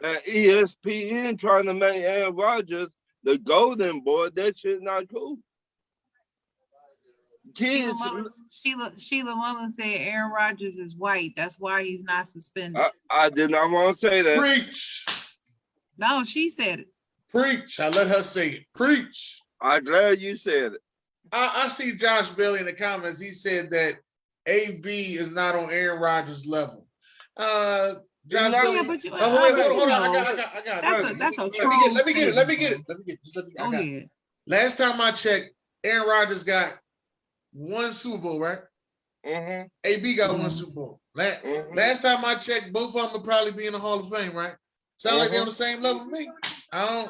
B: And ESPN trying to make Aaron Rodgers the golden boy, that shit not cool. Kids.
C: Sheila Mullins said Aaron Rodgers is white. That's why he's not suspended.
B: I did not want to say that.
A: Preach.
C: No, she said it.
A: Preach. I let her say it. Preach.
B: I'm glad you said it.
A: I see Josh Bailey in the comments. He said that AB is not on Aaron Rodgers' level. Josh Bailey.
C: Yeah, but
A: hold on. I got it.
C: That's a
A: Let me get it. Last time I checked, Aaron Rodgers got one Super Bowl, right?
B: Mm-hmm.
A: AB got one Super Bowl. Last time I checked, both of them would probably be in the Hall of Fame, right? Sound like they're on the same level with me. I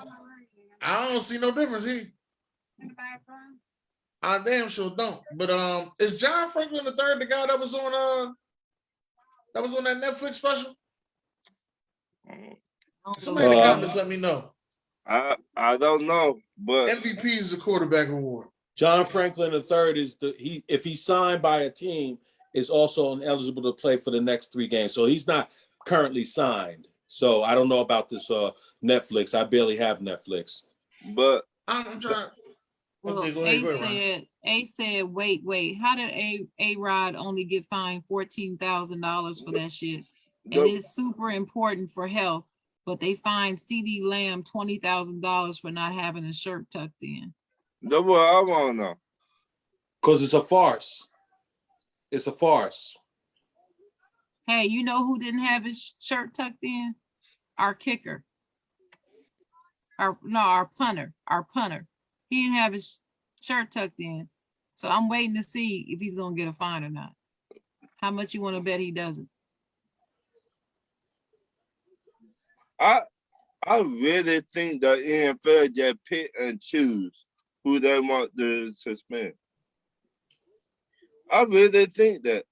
A: don't see no difference here. I damn sure don't. But is John Franklin III the guy that was on that Netflix special? Somebody in the comments let me know.
B: I don't know, but
A: MVP is the quarterback award.
D: John Franklin III if he's signed by a team, is also ineligible to play for the next 3 games. So he's not currently signed. So I don't know about this Netflix. I barely have Netflix.
B: But
A: I'm trying.
C: Well,
A: okay,
C: A said, wait. How did A-Rod only get fined $14,000 for that shit? And it's super important for health, but they fined CeeDee Lamb $20,000 for not having a shirt tucked in.
B: That's what I want to know.
D: Because it's a farce. It's a farce.
C: Hey, you know who didn't have his shirt tucked in? Our kicker. Our punter. He didn't have his shirt tucked in. So I'm waiting to see if he's going to get a fine or not. How much you want to bet he doesn't?
B: I really think the NFL just pick and choose who they want to suspend. I really think that.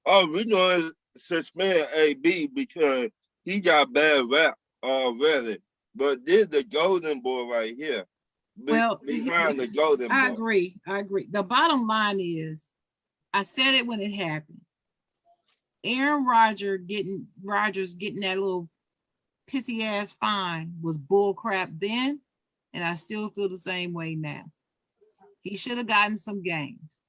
B: Oh, we're going to suspend AB because he got bad rap already. But this is the golden boy right here. Behind the golden boy.
C: I agree. The bottom line is, I said it when it happened. Aaron Rodgers getting that little pissy ass fine was bull crap then, and I still feel the same way now. He should have gotten some games.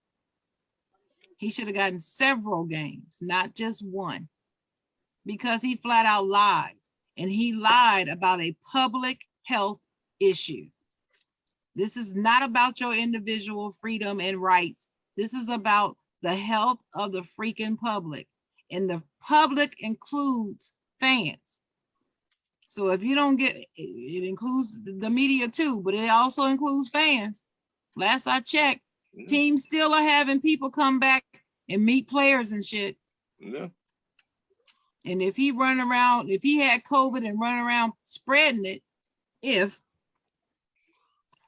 C: He should have gotten several games, not just one, because he flat out lied, and he lied about a public health issue. This is not about your individual freedom and rights. This is about the health of the freaking public. And the public includes fans. So if you don't get, it includes the media too, but it also includes fans. Last I checked, teams still are having people come back and meet players and shit.
B: Yeah.
C: And if he had COVID and running around spreading it,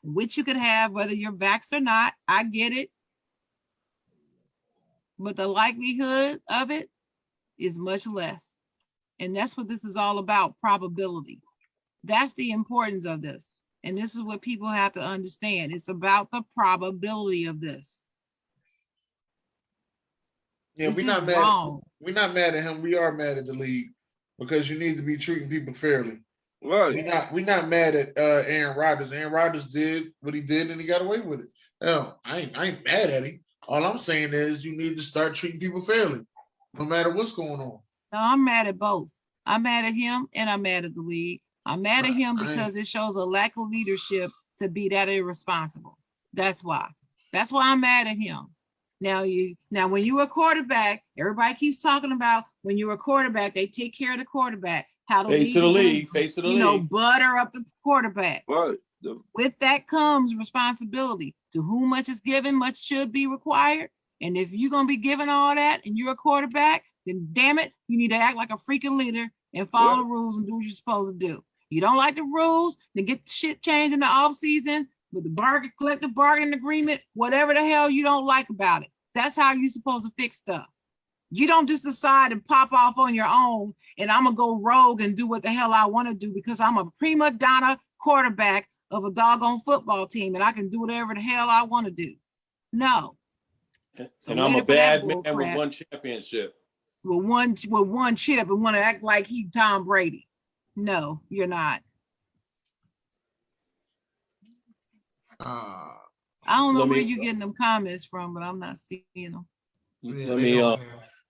C: which you could have, whether you're vaxxed or not, I get it. But the likelihood of it is much less. And that's what this is all about, probability. That's the importance of this. And this is what people have to understand. It's about the probability of this.
A: Yeah, we're not mad at him. We are mad at the league because you need to be treating people fairly.
B: Right.
A: We're not mad at Aaron Rodgers. Aaron Rodgers did what he did and he got away with it. Hell, I ain't mad at him. All I'm saying is you need to start treating people fairly, no matter what's going on.
C: No, I'm mad at both. I'm mad at him and I'm mad at the league. I'm mad at him because it shows a lack of leadership to be that irresponsible. That's why. That's why I'm mad at him. Now when you're a quarterback, everybody keeps talking about when you're a quarterback, they take care of the quarterback. How the
D: face to the league,
C: butter up the quarterback.
B: Right.
C: With that comes responsibility. To whom much is given, much should be required. And if you're gonna be given all that and you're a quarterback, then damn it, you need to act like a freaking leader and follow the rules and do what you're supposed to do. You don't like the rules, then get the shit changed in the off season with the collective bargaining agreement, whatever the hell you don't like about it. That's how you're supposed to fix stuff. You don't just decide to pop off on your own and I'm gonna go rogue and do what the hell I want to do because I'm a prima donna quarterback of a doggone football team and I can do whatever the hell I want to do. No.
D: And I'm a bad man with one championship.
C: With one chip and want to act like he Tom Brady. No, you're not. I don't know where you're getting them comments from, but I'm not seeing them.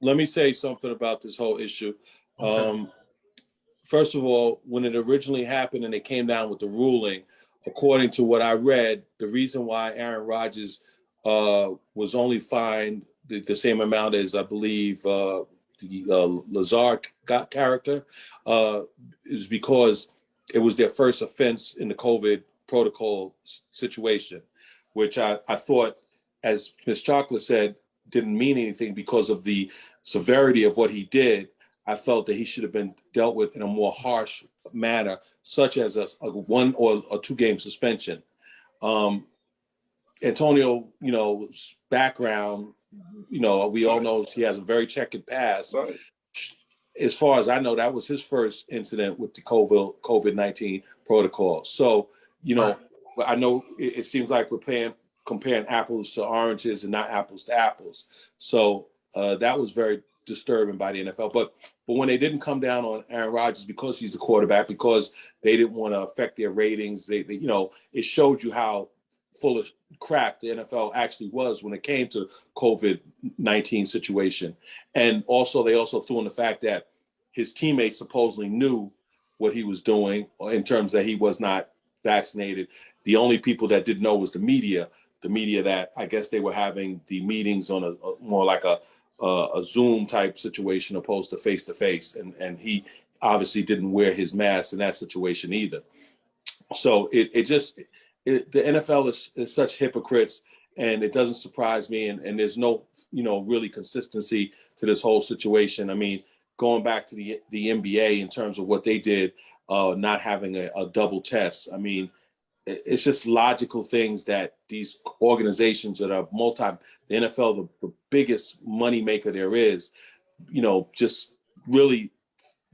D: Let me say something about this whole issue. Okay. First of all, when it originally happened and it came down with the ruling, according to what I read, the reason why Aaron Rodgers was only fined the same amount as I believe the Lazard character is because it was their first offense in the COVID protocol situation, which I thought, as Ms. Chocolate said, didn't mean anything because of the severity of what he did. I felt that he should have been dealt with in a more harsh manner, such as a 1 or a 2 game suspension. Antonio, background, we all know he has a very checkered past. Right. As far as I know, that was his first incident with the COVID-19 protocol. So, I know it seems like we're comparing apples to oranges and not apples to apples. So that was very disturbing by the NFL. But when they didn't come down on Aaron Rodgers because he's the quarterback, because they didn't want to affect their ratings, they it showed you how full of crap the NFL actually was when it came to COVID-19 situation. And also, they also threw in the fact that his teammates supposedly knew what he was doing in terms that he was not vaccinated. The only people that didn't know was the media that I guess they were having the meetings on a more like a Zoom type situation opposed to face, and he obviously didn't wear his mask in that situation either. So the NFL is such hypocrites, and it doesn't surprise me. And there's no really consistency to this whole situation. I mean, going back to the NBA in terms of what they did, not having a double test. I mean, it's just logical things that these organizations that are the NFL, the biggest money maker there is, just really,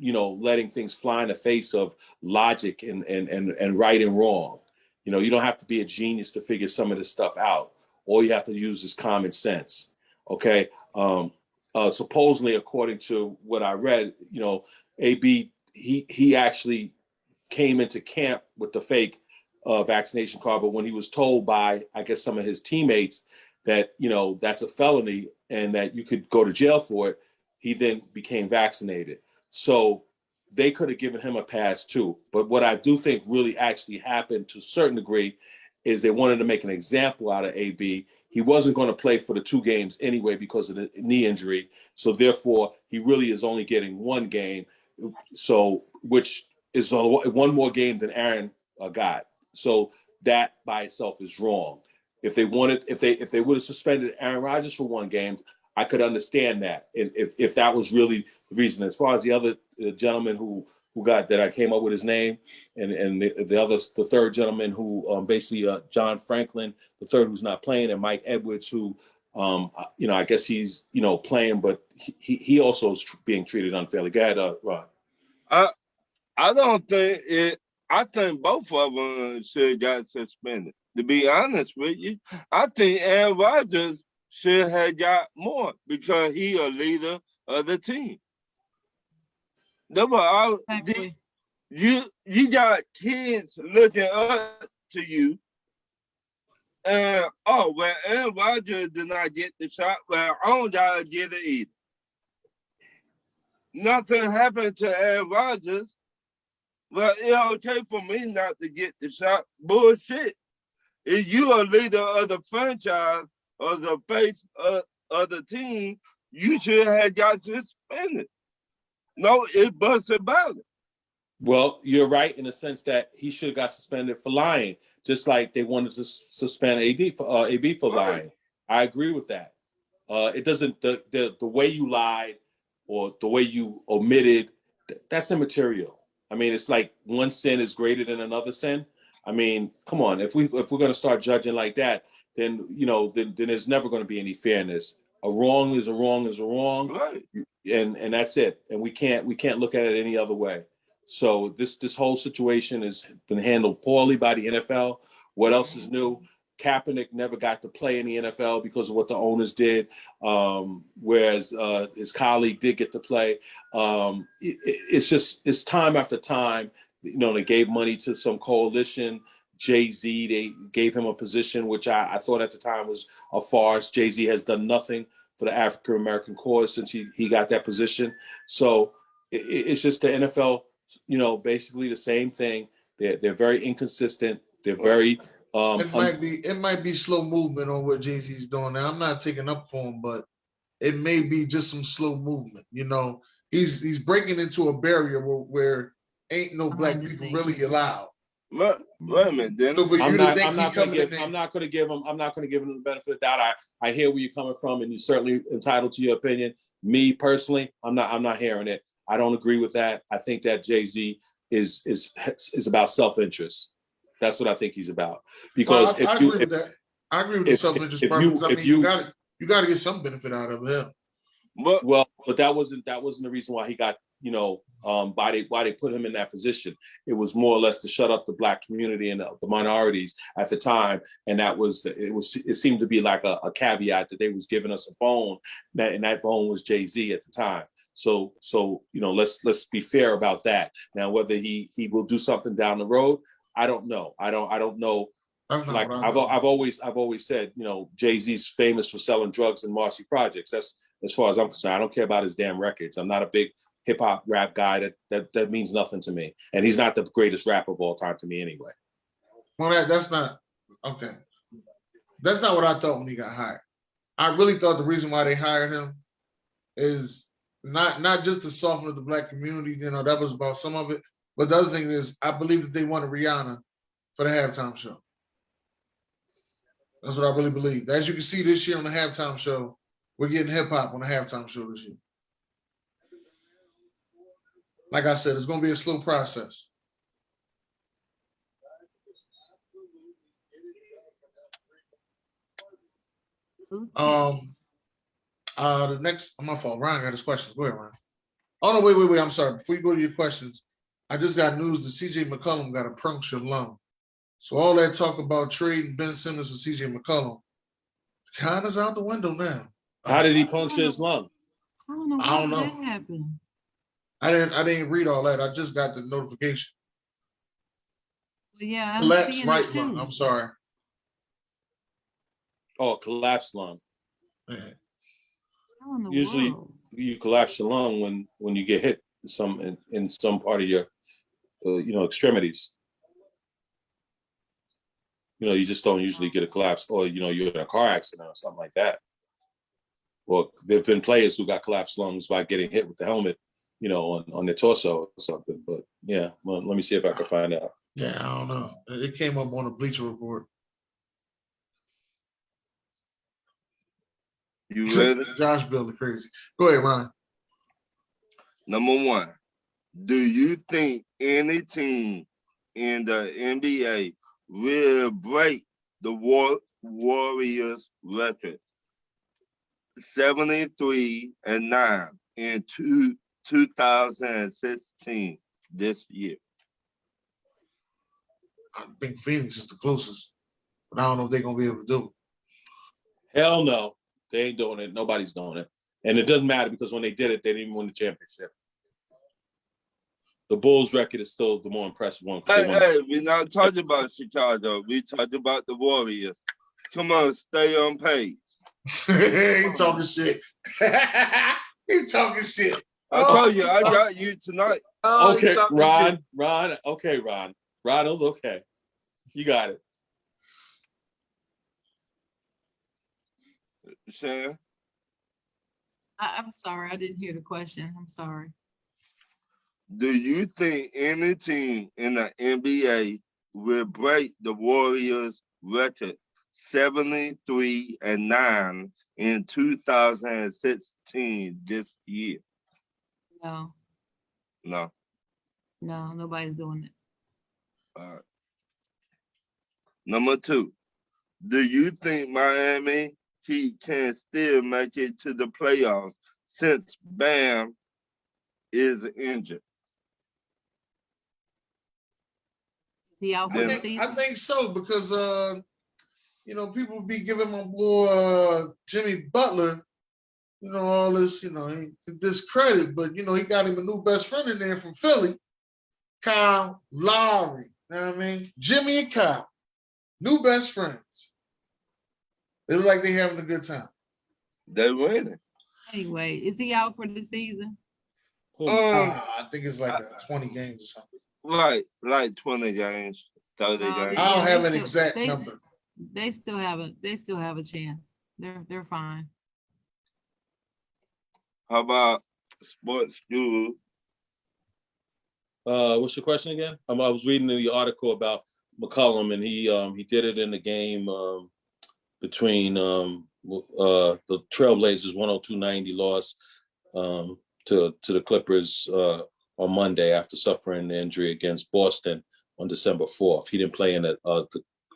D: letting things fly in the face of logic and right and wrong. You don't have to be a genius to figure some of this stuff out. All you have to use is common sense. Okay. Supposedly, according to what I read, AB, he actually came into camp with the fake vaccination card, but when he was told by, I guess, some of his teammates that, that's a felony and that you could go to jail for it, he then became vaccinated. So they could have given him a pass too. But what I do think really actually happened to a certain degree is they wanted to make an example out of AB. he wasn't going to play for the 2 games anyway because of the knee injury. So therefore, he really is only getting 1 game. So which is 1 more game than Aaron got. So that by itself is wrong. If they would have suspended Aaron Rodgers for 1 game, I could understand that. And if that was really the reason. As far as the other gentleman who got that, I came up with his name, and the third gentleman who basically John Franklin, the third who's not playing, and Mike Edwards, who I guess he's playing, but he also is being treated unfairly. Go ahead, Ron.
B: I don't think it. I think both of them should have got suspended. To be honest with you, I think Aaron Rodgers should have got more because he a leader of the team.
C: Exactly.
B: You got kids looking up to you, and well, Aaron Rodgers did not get the shot, well, I don't gotta get it either. Nothing happened to Aaron Rodgers. Well, it's okay for me not to get the shot. Bullshit. If you a leader of the franchise or the face of the team, you should have got suspended. No, it buts about it.
D: Well, you're right in the sense that he should have got suspended for lying, just like they wanted to suspend AB for lying. I agree with that. It doesn't the way you lied or the way you omitted, that's immaterial. I mean, it's like one sin is greater than another sin. I mean, come on. If we're going to start judging like that, then then there's never going to be any fairness. A wrong is a wrong is a wrong,
B: Right.
D: and that's it. And we can't look at it any other way. So this whole situation has been handled poorly by the NFL. What else is new? Kaepernick never got to play in the NFL because of what the owners did, whereas his colleague did get to play. It's time after time. They gave money to some coalition. Jay-Z, they gave him a position, which I thought at the time was a farce. Jay-Z has done nothing for the African-American cause since he got that position. So it's just the NFL, basically the same thing. They're very inconsistent. They're very
A: it might be slow movement on what Jay-Z's doing now. I'm not taking up for him, but it may be just some slow movement. He's breaking into a barrier where ain't no black people really allowed.
B: Wait a minute, then.
A: So for you to think he's coming in there,
D: I'm not going to give him the benefit of doubt. I hear where you're coming from, and you're certainly entitled to your opinion. Me personally, I'm not hearing it. I don't agree with that. I think that Jay-Z is about self-interest. That's what I think he's about. Because
A: I agree with that. I agree with the self-interest part. You got to get some benefit out of him.
D: But that wasn't the reason why he got why they put him in that position. It was more or less to shut up the black community and the minorities at the time, and it seemed to be like a caveat that they was giving us a bone, and that bone was Jay-Z at the time. So let's be fair about that. Now whether he will do something down the road, I don't know. I don't know. Like I've always said, Jay-Z's famous for selling drugs in Marcy Projects. That's as far as I'm concerned. I don't care about his damn records. I'm not a big hip hop rap guy. That means nothing to me. And he's not the greatest rapper of all time to me anyway.
A: Well, that's not okay. That's not what I thought when he got hired. I really thought the reason why they hired him is not just to soften the black community. That was about some of it. But the other thing is, I believe that they wanted Rihanna for the halftime show. That's what I really believe. As you can see this year on the halftime show, we're getting hip hop on the halftime show this year. Like I said, it's going to be a slow process. The next, my fault. Ryan got his questions. Go ahead, Ryan. Oh no, wait. I'm sorry. Before you go to your questions, I just got news that CJ McCollum got a punctured lung. So all that talk about trading Ben Simmons for CJ McCollum kind of's out the window now.
D: How did he puncture his lung?
C: I don't know. That happened.
A: I didn't read all that. I just got the notification.
C: Well, yeah,
A: collapsed right lung. I'm sorry.
D: Oh, collapsed lung.
A: Yeah.
D: Usually you collapse your lung when you get hit in some part of your extremities. You just don't usually get a collapse, or you're in a car accident or something like that. Well, there've been players who got collapsed lungs by getting hit with the helmet, on their torso or something. But yeah, well, let me see if I can find out.
A: Yeah, I don't know. It came up on a Bleacher Report.
B: You ready?
A: Josh Bill is crazy. Go ahead, Ryan.
B: Number one, do you think any team in the NBA will break the Warriors record 73-9 in 2016 this year?
A: I think Phoenix is the closest, but I don't know if they're gonna be able to do it.
D: Hell no, they ain't doing it. Nobody's doing it, and it doesn't matter because when they did it, they didn't even win the championship. The Bulls' record is still the more impressive one.
B: Hey, we're not talking about Chicago. We talking about the Warriors. Come on, stay on page.
A: He talking shit. He talking shit.
B: I told you, I got you tonight.
D: Okay, Ron. Okay, Ron. Ronald, okay. You got it.
B: Shan?
C: I'm sorry, I didn't hear the question. I'm sorry.
B: Do you think any team in the NBA will break the Warriors record 73-9 in 2016 this year?
C: No,
B: No.
C: nobody's doing it.
B: All right. Number two, do you think Miami Heat can still make it to the playoffs since Bam is injured?
C: Is he out for the
A: I
C: season?
A: think so because people be giving my boy Jimmy Butler, all this, discredit, but he got him a new best friend in there from Philly, Kyle Lowry. You know what I mean? Jimmy and Kyle, new best friends. They look like they having a good time.
B: They're winning.
C: Anyway, is he out for the season?
A: I think it's like 20 games or something.
B: Right, like 20 games, 30 games.
A: I don't have an exact number.
C: They still have a chance. They're fine.
B: How about sports guru?
D: What's your question again? I was reading the article about McCollum, and he did it in the game between the Trailblazers 102-90 loss to the Clippers on Monday after suffering an injury against Boston on December 4th. He didn't play in the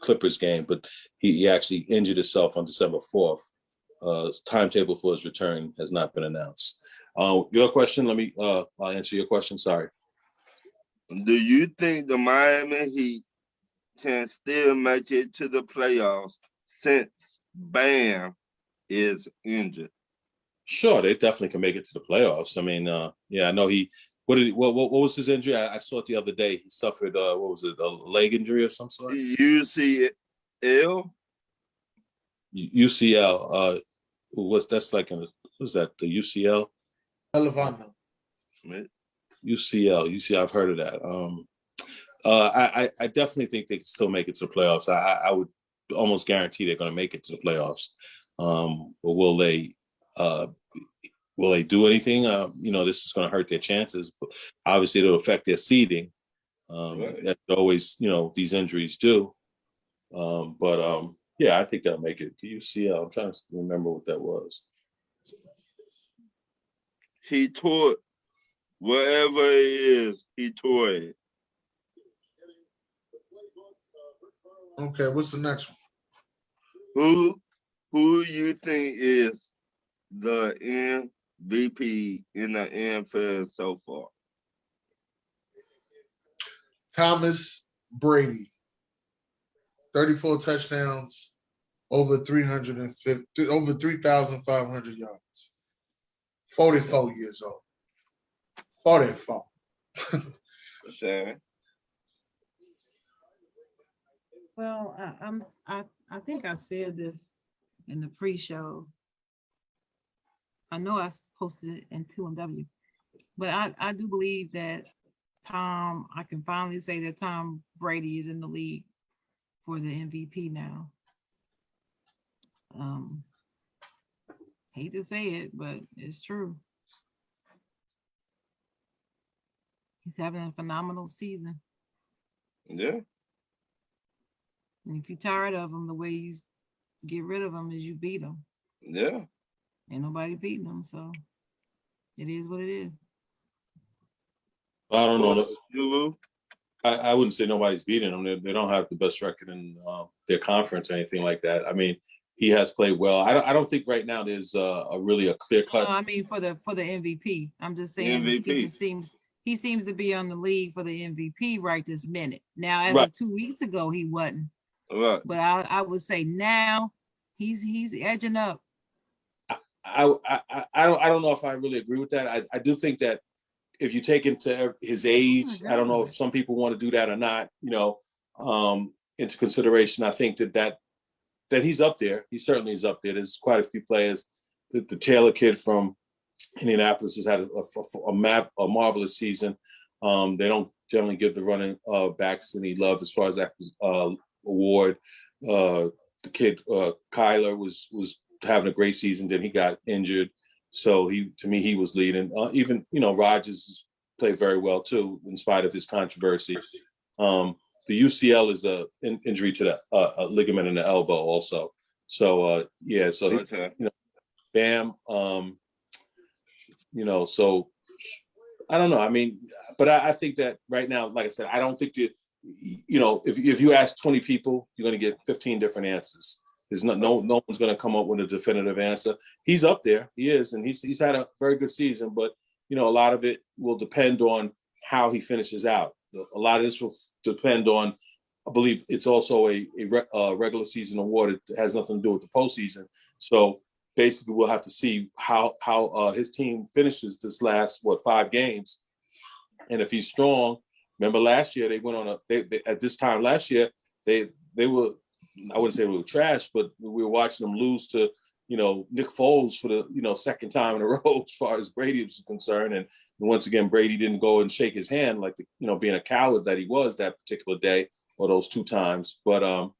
D: Clippers game, but he actually injured himself on December 4th. Timetable for his return has not been announced. Your question, I'll answer your question. Sorry.
B: Do you think the Miami Heat can still make it to the playoffs since Bam is injured?
D: Sure, they definitely can make it to the playoffs. I mean, I know what was his injury? I saw it the other day. He suffered, what was it, a leg injury of some sort?
B: UCL?
D: UCL. That's like, what's that, the UCL?
A: Elevano.
D: UCL, I've heard of that. I definitely think they can still make it to the playoffs. I would almost guarantee they're going to make it to the playoffs. But will they do anything? This is going to hurt their chances. But obviously, it'll affect their seeding. As always, these injuries do. I think they'll make it. The UCL, I'm trying to remember what that was.
B: He tore it. Wherever it is, he tore it.
A: Okay, what's the next one?
B: Who you think is the MVP in the NFL so far?
A: Thomas Brady. 34 touchdowns, over 3,500 yards. 44 years old. 44.
B: Sharon?
C: Well, I think I said this in the pre-show. I know I posted it in 2MW, but I do believe that I can finally say that Tom Brady is in the league for the MVP now. Hate to say it, but it's true. He's having a phenomenal season.
B: Yeah.
C: And if you're tired of him, the way you get rid of him is you beat him.
B: Yeah.
C: Ain't nobody beating him, so it is what it is.
D: I don't know.
B: Lulu?
D: I wouldn't say nobody's beating them. They don't have the best record in their conference or anything like that. I mean, he has played well. I don't think right now there's really a clear cut.
C: No, I mean for the MVP. I'm just saying
B: MVP.
C: He seems to be on the league for the MVP right this minute. Now, as
D: Right.
C: of 2 weeks ago, he wasn't.
B: Right.
C: But I would say now he's edging up.
D: I don't know if I really agree with that. I do think that if you take into his age, I don't know if some people want to do that or not, into consideration. I think that he's up there. He certainly is up there. There's quite a few players. The Taylor kid from Indianapolis has had a marvelous season. They don't generally give the running backs any love as far as that award. The kid Kyler was having a great season. Then he got injured. So to me, he was leading. Even Rodgers played very well too, in spite of his controversy. The UCL is an injury to the ligament in the elbow, also. So So
B: Okay.
D: Bam. So I don't know. I mean, but I think that right now, like I said, I don't think that if you ask 20 people, you're going to get 15 different answers. There's no one's going to come up with a definitive answer. He's up there. He is, and he's had a very good season. But a lot of it will depend on how he finishes out. A lot of this will depend on. I believe it's also a regular season award. It has nothing to do with the postseason. So basically, we'll have to see how his team finishes this last 5 games, and if he's strong. Remember last year they went on at this time last year they were. I wouldn't say we were trash, but we were watching them lose to, Nick Foles for the, second time in a row as far as Brady was concerned. And once again, Brady didn't go and shake his hand like, being a coward that he was that particular day or those 2 times. But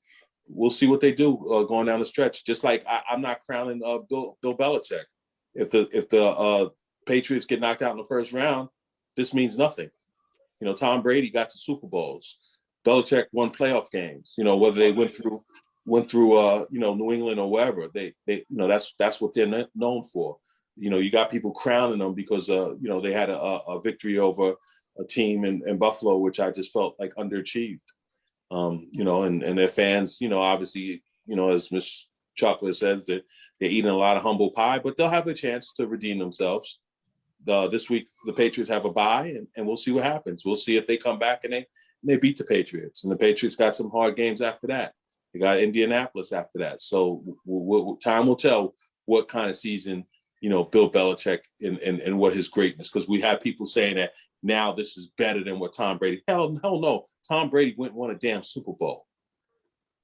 D: we'll see what they do going down the stretch. Just like I'm not crowning Bill Belichick. If the Patriots get knocked out in the first round, this means nothing. Tom Brady got to Super Bowls. Belichick won playoff games, whether they went through New England or wherever. They that's what they're known for. You got people crowning them because they had a victory over a team in Buffalo, which I just felt like underachieved. And their fans, obviously, as Miss Chocolate says, that they're eating a lot of humble pie, but they'll have a chance to redeem themselves. This week, the Patriots have a bye, and we'll see what happens. We'll see if they come back and they beat the Patriots. And the Patriots got some hard games after that. They got Indianapolis after that. So time will tell what kind of season, Bill Belichick and what his greatness, because we have people saying that now this is better than what Tom Brady. Hell no. Tom Brady went and won a damn Super Bowl.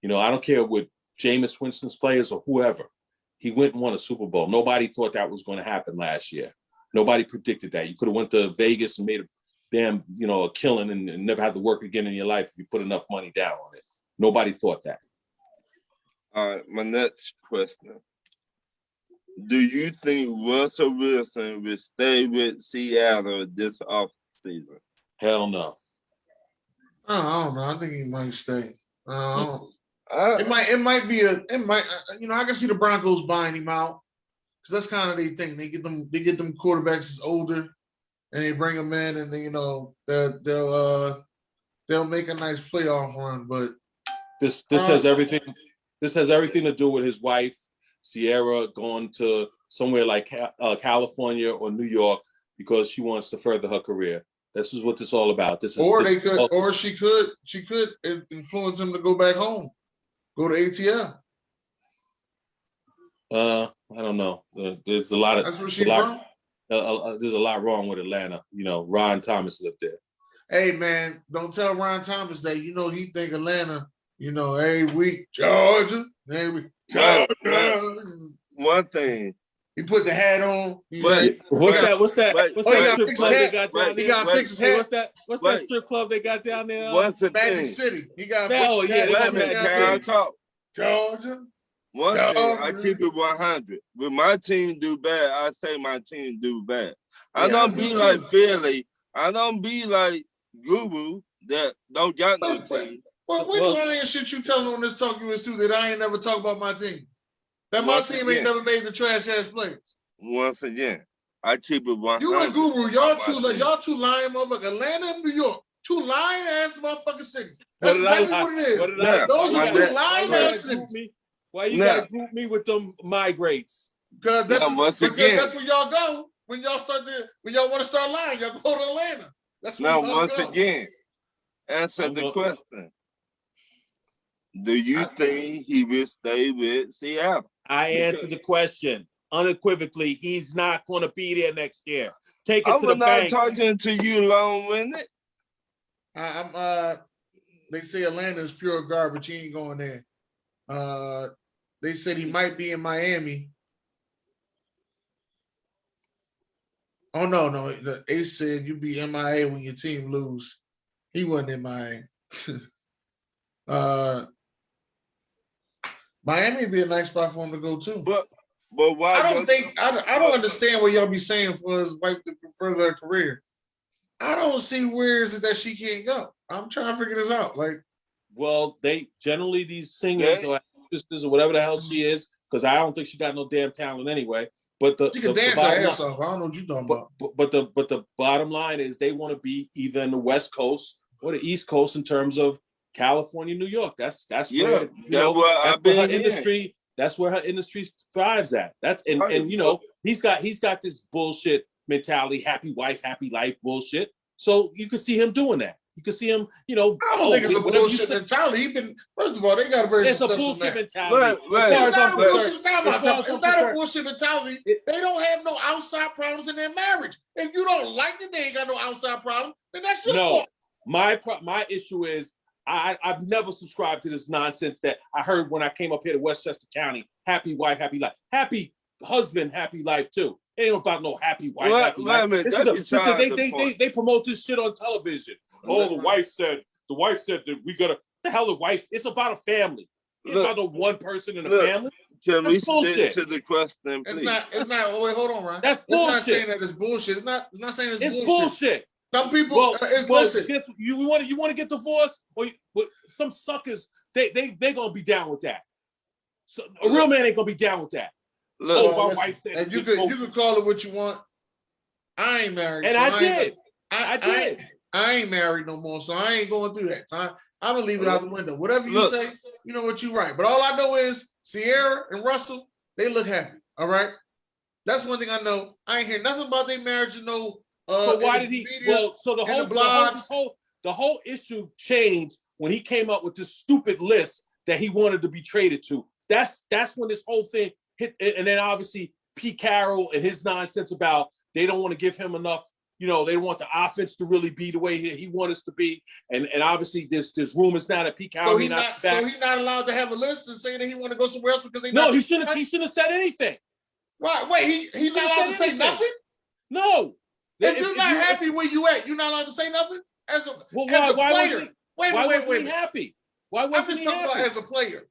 D: I don't care what Jameis Winston's players or whoever. He went and won a Super Bowl. Nobody thought that was going to happen last year. Nobody predicted that. You could have went to Vegas and made a damn, a killing and never had to work again in your life if you put enough money down on it. Nobody thought that.
B: All right, my next question. Do you think Russell Wilson will stay with Seattle this offseason?
D: Hell no.
A: I don't know. I think he might stay.
B: I
A: It might be I can see the Broncos buying him out because that's kind of their thing. They get them quarterbacks older, and they bring them in, and they'll make a nice playoff run. But
D: this has everything. This has everything to do with his wife, Sierra, going to somewhere like California or New York because she wants to further her career. This is what this is all about.
A: She could influence him to go back home, go to ATL.
D: I don't know. There's a lot of.
A: That's where she's from.
D: There's a lot wrong with Atlanta. Ron Thomas lived there.
A: Hey man, don't tell Ron Thomas that. He think Atlanta. Every week Georgia, every Georgia.
B: One thing,
A: He put the hat on.
D: What's that
B: Wait,
D: strip
A: fix
D: club
A: his
D: they
A: hat.
D: got down
A: He
D: there?
A: got to fix his hat.
D: What's that strip club they got down there?
B: What's the
A: Magic
B: thing?
A: City. He got to
D: Oh,
A: fix his
D: yeah,
A: hat.
D: they got
B: Wait a minute,
D: Magic
B: can I
D: City.
B: talk?
A: Georgia.
B: One thing, I
A: Georgia.
B: keep it 100. When my team do bad, I say my team do bad. I
A: Yeah,
B: don't
A: I
B: be
A: do
B: like
A: too.
B: Philly. I don't be like Guru that don't got no team.
A: Well, what lying shit you telling on this Talk US too that I ain't never talk about my team? That my
B: Once
A: team
B: again.
A: ain't never made the trash ass plays.
B: Once again, I keep it 100.
A: You and Guru, y'all two
B: team.
A: lying motherfuckers. Atlanta and New York, two lying ass motherfucking cities.
D: What
A: That's
D: did I
A: exactly
D: lie?
A: what it is.
D: What did
B: Now,
A: Those are
B: my
A: two
B: dad-
A: lying
B: look,
A: ass cities.
D: Why you
B: Now.
D: gotta group me with them migrates?
A: Because
B: Now, once
A: because
B: again.
A: that's where y'all go when y'all want to start lying. Y'all go to Atlanta. That's where
B: Now,
A: y'all
B: once
A: go.
B: again, answer the question. Do you think he will stay with Seattle?
D: I answered the question unequivocally. He's not going to be there next year. Take it to the
B: I'm not
D: bank.
B: talking to you long-winded.
A: They say Atlanta is pure garbage. He ain't going there. They said he might be in Miami. Oh no. The Ace said you be MIA when your team lose. He wasn't in Miami. Miami would be a nice spot for him to go too.
B: But why?
A: I don't understand what y'all be saying for his wife to further her career. I don't see where is it that she can't go. I'm trying to figure this out. Like,
D: well, they generally these singers or actresses or whatever the hell she is, because I don't think she got no damn talent anyway. But
A: she can dance her ass off. I don't know what you're talking about.
D: But the bottom line is they want to be either in the West Coast or the East Coast in terms of California, New York. That's where her industry. That's where her industry thrives at. And you know he's got this bullshit mentality, happy wife, happy life bullshit. So you could see him doing that. You could see him, you know.
A: I don't think it's a bullshit mentality. First of all, they got a very successful
D: bullshit
A: match.
D: mentality.
A: It's not a bullshit mentality. It's not a bullshit mentality. They don't have no outside problems in their marriage. If you don't like it, they ain't got no outside problem. Then that's your fault.
D: My issue is I've never subscribed to this nonsense that I heard when I came up here to Westchester County. Happy wife, happy life. Happy husband, happy life too. It ain't about no happy wife, happy life. They promote this shit on television. Oh, the wife said that we gotta. The hell, the wife. It's about a family. It's about the one person in a family.
B: Can we stick to the question, please?
A: It's not. Oh, wait, hold on, Ryan.
D: That's bullshit.
A: It's not saying that it's bullshit. It's not saying it's
D: bullshit.
A: Some people. Listen.
D: You want to get divorced, or some suckers. They gonna be down with that. So a real man ain't gonna be down with that.
A: Look, my wife said. And you could call it what you want. I ain't married,
D: and
A: so
D: I did.
A: I ain't married no more, so I ain't going through that. So I'm gonna leave it out the window. Whatever you say, you know what you right. But all I know is Sierra and Russell, they look happy. All right, that's one thing I know. I ain't hear nothing about their marriage. So
D: why did he? Well, so the whole issue changed when he came up with this stupid list that he wanted to be traded to. That's when this whole thing hit, and then obviously Pete Carroll and his nonsense about they don't want to give him enough. You know, they want the offense to really be the way he wants us to be, and obviously there's rumors now that Pete Carroll. So
A: he's not allowed to have a list and say that he want to go somewhere else because
D: he shouldn't have said anything.
A: Why? Wait, he's not allowed to say nothing.
D: No.
A: If you're not happy where you at, you're not allowed to say nothing as a
D: player.
A: Why wasn't
D: he happy? Why wasn't he happy? I'm just talking
A: about as a player.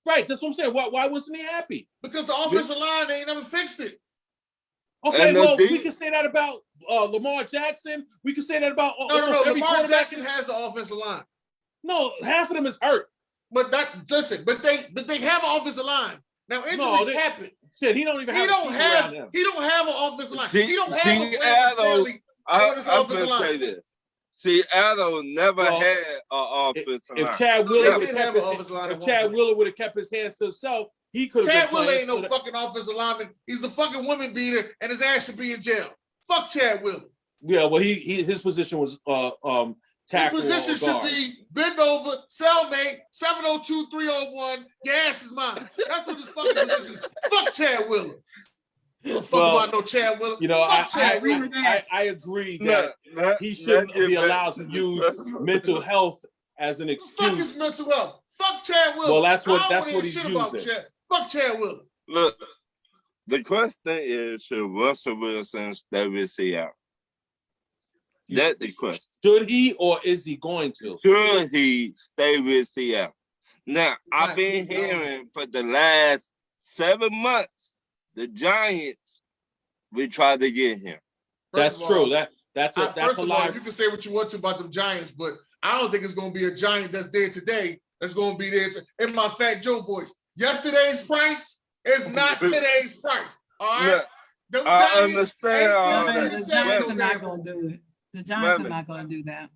D: Right, that's what I'm saying. Why wasn't he happy?
A: Because the offensive line, they ain't never fixed it.
D: Okay, well, we can say that about Lamar Jackson. We can say that about
A: no. Lamar Jackson has an offensive line.
D: No, half of them is hurt.
A: But they have an offensive line. Now injuries happen.
D: Shit, he don't
A: have an offensive line. He don't have a Brandon Staley on his offensive line.
B: Say this. Seattle never had an offensive line.
D: If Chad Wheeler would have kept his hands to himself, he could have.
A: Chad Wheeler ain't no fucking offensive lineman. He's a fucking woman beater, and his ass should be in jail. Fuck Chad Wheeler.
D: Yeah, well, his position was tackle.
A: His position should be bend over, cellmate, 702-301. Your ass is mine. That's what his fucking position is. Fuck Chad Wheeler. Fuck about no Chad Wheeler.
D: You know, I agree that he shouldn't be allowed to use mental health as an excuse.
A: Fuck his mental health. Fuck Chad Wheeler.
D: Well, that's what he's using.
A: Fuck Chad Wheeler.
B: Look, The question is, should Russell Wilson stay with Seattle? That's the question.
D: Should he or is he going to?
B: Should he stay with Seattle? Now, I've been hearing for the last 7 months, the Giants will try to get him.
D: That's true. That's a lie.
A: You can say what you want to about the Giants, but I don't think it's going to be a Giant that's there today that's going to be there. In my Fat Joe voice, yesterday's price is not today's price. All right?
B: Yeah, I understand all
C: The
B: that.
C: Giants are not going to do it. The Giants are not going to do that.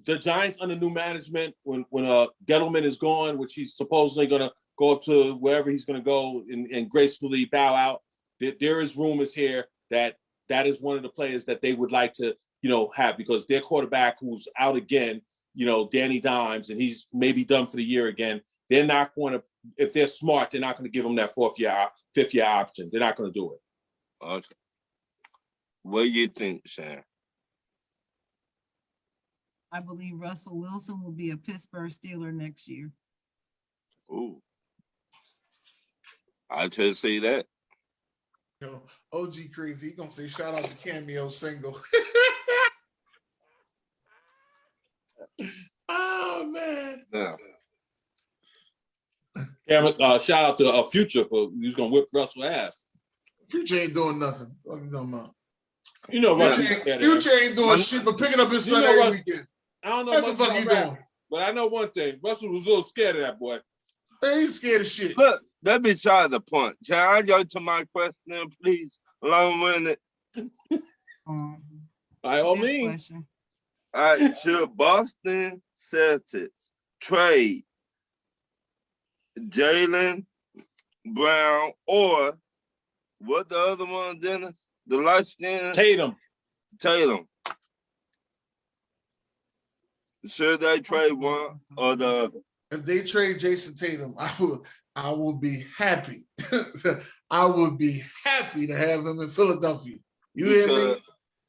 D: The Giants under new management, when Gettleman is gone, which he's supposedly going to go up to wherever he's going to go and gracefully bow out. There is rumors here that is one of the players that they would like to, have, because their quarterback who's out again, Danny Dimes, and he's maybe done for the year again. They're not going to, if they're smart, they're not going to give him that fifth year option. They're not going to do it.
B: Okay. What do you think, Shan?
C: I believe Russell Wilson will be a Pittsburgh Steeler next year.
B: Ooh. I just see that.
A: OG crazy. He gonna say shout out to Cameo single. Oh man.
B: Yeah.
D: Shout out to Future for he's gonna whip Russell ass.
A: Future ain't doing nothing. What you talking about?
D: Future
A: ain't doing shit but picking up his son every weekend.
D: I don't know
A: what the fuck he doing.
D: But I know one thing. Russell was a little scared of that boy.
A: Hey, he's scared of shit.
B: Look, let me try the point. Can I go to my question, please? Long-winded.
D: By all means.
B: All right, should Boston Celtics trade Jaylen Brown or what the other one, Dennis? The light skin?
D: Tatum.
B: Should they trade one or the other?
A: If they trade Jason Tatum, I will be happy. I would be happy to have him in Philadelphia. You hear me?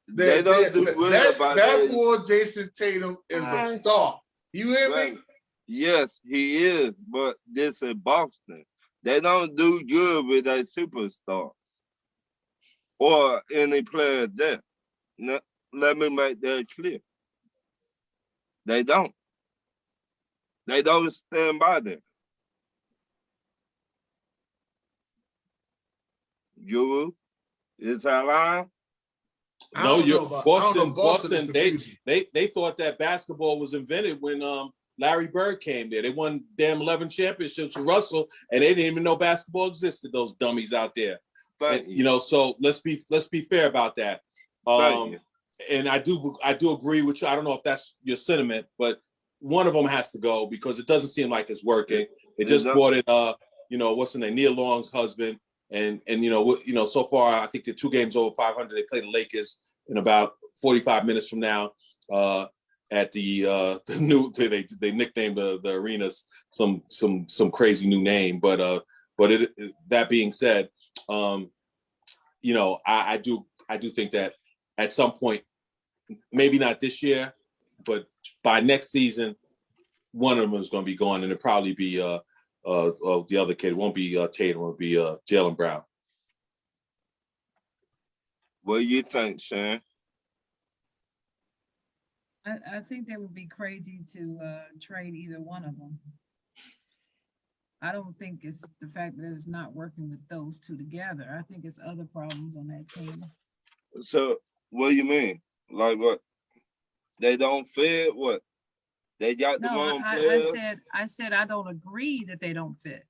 A: That boy Jason Tatum is a star. You hear me?
B: Yes, he is, but this is Boston. They don't do good with their superstars or any player there. No, let me make that clear. They don't. They don't stand by them. Guru, is that line?
D: No, Boston. They thought that basketball was invented when Larry Bird came there. They won damn 11 championships with Russell, and they didn't even know basketball existed. Those dummies out there. So let's be fair about that. And I do agree with you. I don't know if that's your sentiment, but one of them has to go because it doesn't seem like it's working. They just brought in what's the name, Neil Long's husband, and so far I think they're 2 games over 500. They play the Lakers in about 45 minutes from now at the new they nicknamed the arenas some crazy new name, but that being said, I do think that at some point, maybe not this year, but by next season, one of them is going to be gone, and it'll probably be the other kid. It won't be Tatum. It'll be Jaylen Brown.
B: What do you think, Shan?
C: I think that would be crazy to trade either one of them. I don't think it's the fact that it's not working with those two together. I think it's other problems on that team.
B: So what do you mean? Like what? They don't fit? What? They got the wrong players?
C: I said I don't agree that they don't fit.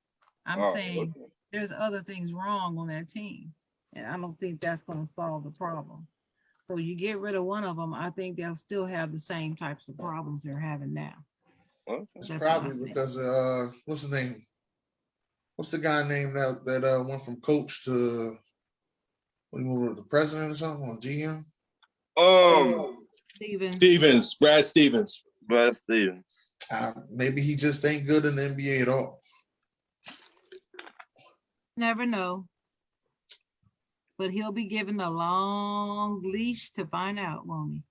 C: I'm saying there's other things wrong on that team. And I don't think that's going to solve the problem. So you get rid of one of them, I think they'll still have the same types of problems they're having now.
A: It's probably because what's his name? What's the guy named that went from coach to what, he moved over to the president or something, or GM?
D: Brad Stevens.
A: Maybe he just ain't good in the NBA at all.
C: Never know. But he'll be given a long leash to find out, won't he?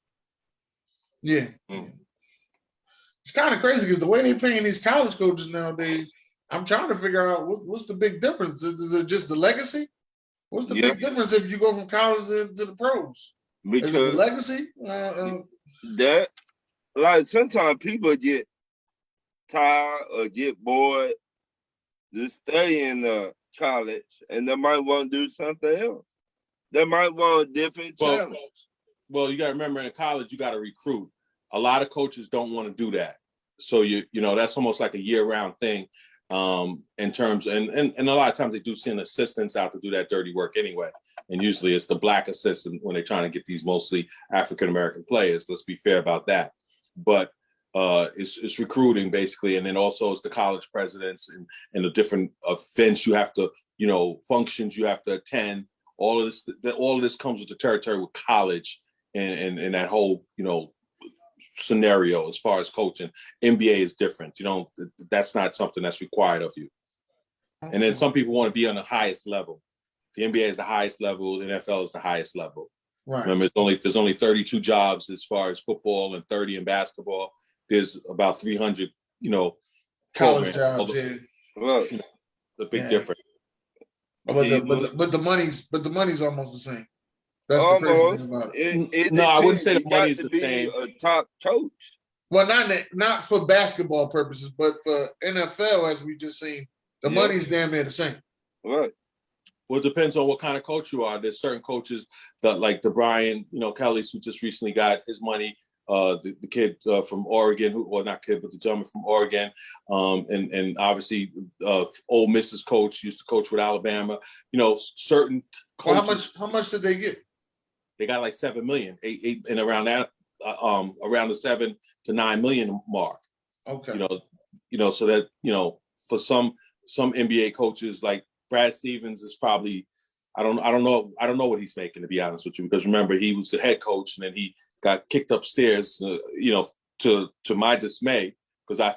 A: Yeah. It's kind of crazy because the way they're paying these college coaches nowadays, I'm trying to figure out what's the big difference. Is it just the legacy? What's the big difference if you go from college to the pros?
B: Because
A: is it the legacy?
B: That, like, sometimes people get tired or get bored to stay in college, and they might want to do something else. They might want a different challenge.
D: Well, you got to remember, in college, you got to recruit. A lot of coaches don't want to do that. So you know, that's almost like a year-round thing. In terms, and a lot of times they do send assistants out to do that dirty work anyway. And usually it's the black assistant when they're trying to get these mostly African-American players. Let's be fair about that. But it's recruiting basically. And then also it's the college presidents and the different events you have to, you know, functions you have to attend. All of this comes with the territory with college and that whole, you know, scenario as far as coaching. NBA is different. You know, that's not something that's required of you. And then some people want to be on the highest level. The NBA is the highest level. The NFL is the highest level.
A: Right.
D: Remember, there's only 32 jobs as far as football and 30 in basketball. There's about 300, you know,
A: college jobs.
B: Well,
D: the big difference.
A: But the money's almost the same. That's the crazy thing about it.
D: No, I wouldn't say the money is the same.
B: A top coach.
A: Well, not for basketball purposes, but for NFL, as we just seen, the money's damn near the same.
B: Right.
D: Well, it depends on what kind of coach you are. There's certain coaches that, like the Brian, you know, Kelly's, who just recently got his money. The kid from Oregon, not kid, but the gentleman from Oregon, and obviously old Mrs. Coach used to coach with Alabama. You know, certain coaches.
A: Well, how much did they get?
D: They got like $7 million, eight and around that, around the 7 to 9 million mark.
A: Okay.
D: You know, so that, you know, for some NBA coaches like Brad Stevens is probably, I don't know what he's making, to be honest with you, because remember, he was the head coach and then he got kicked upstairs, you know, to my dismay, because I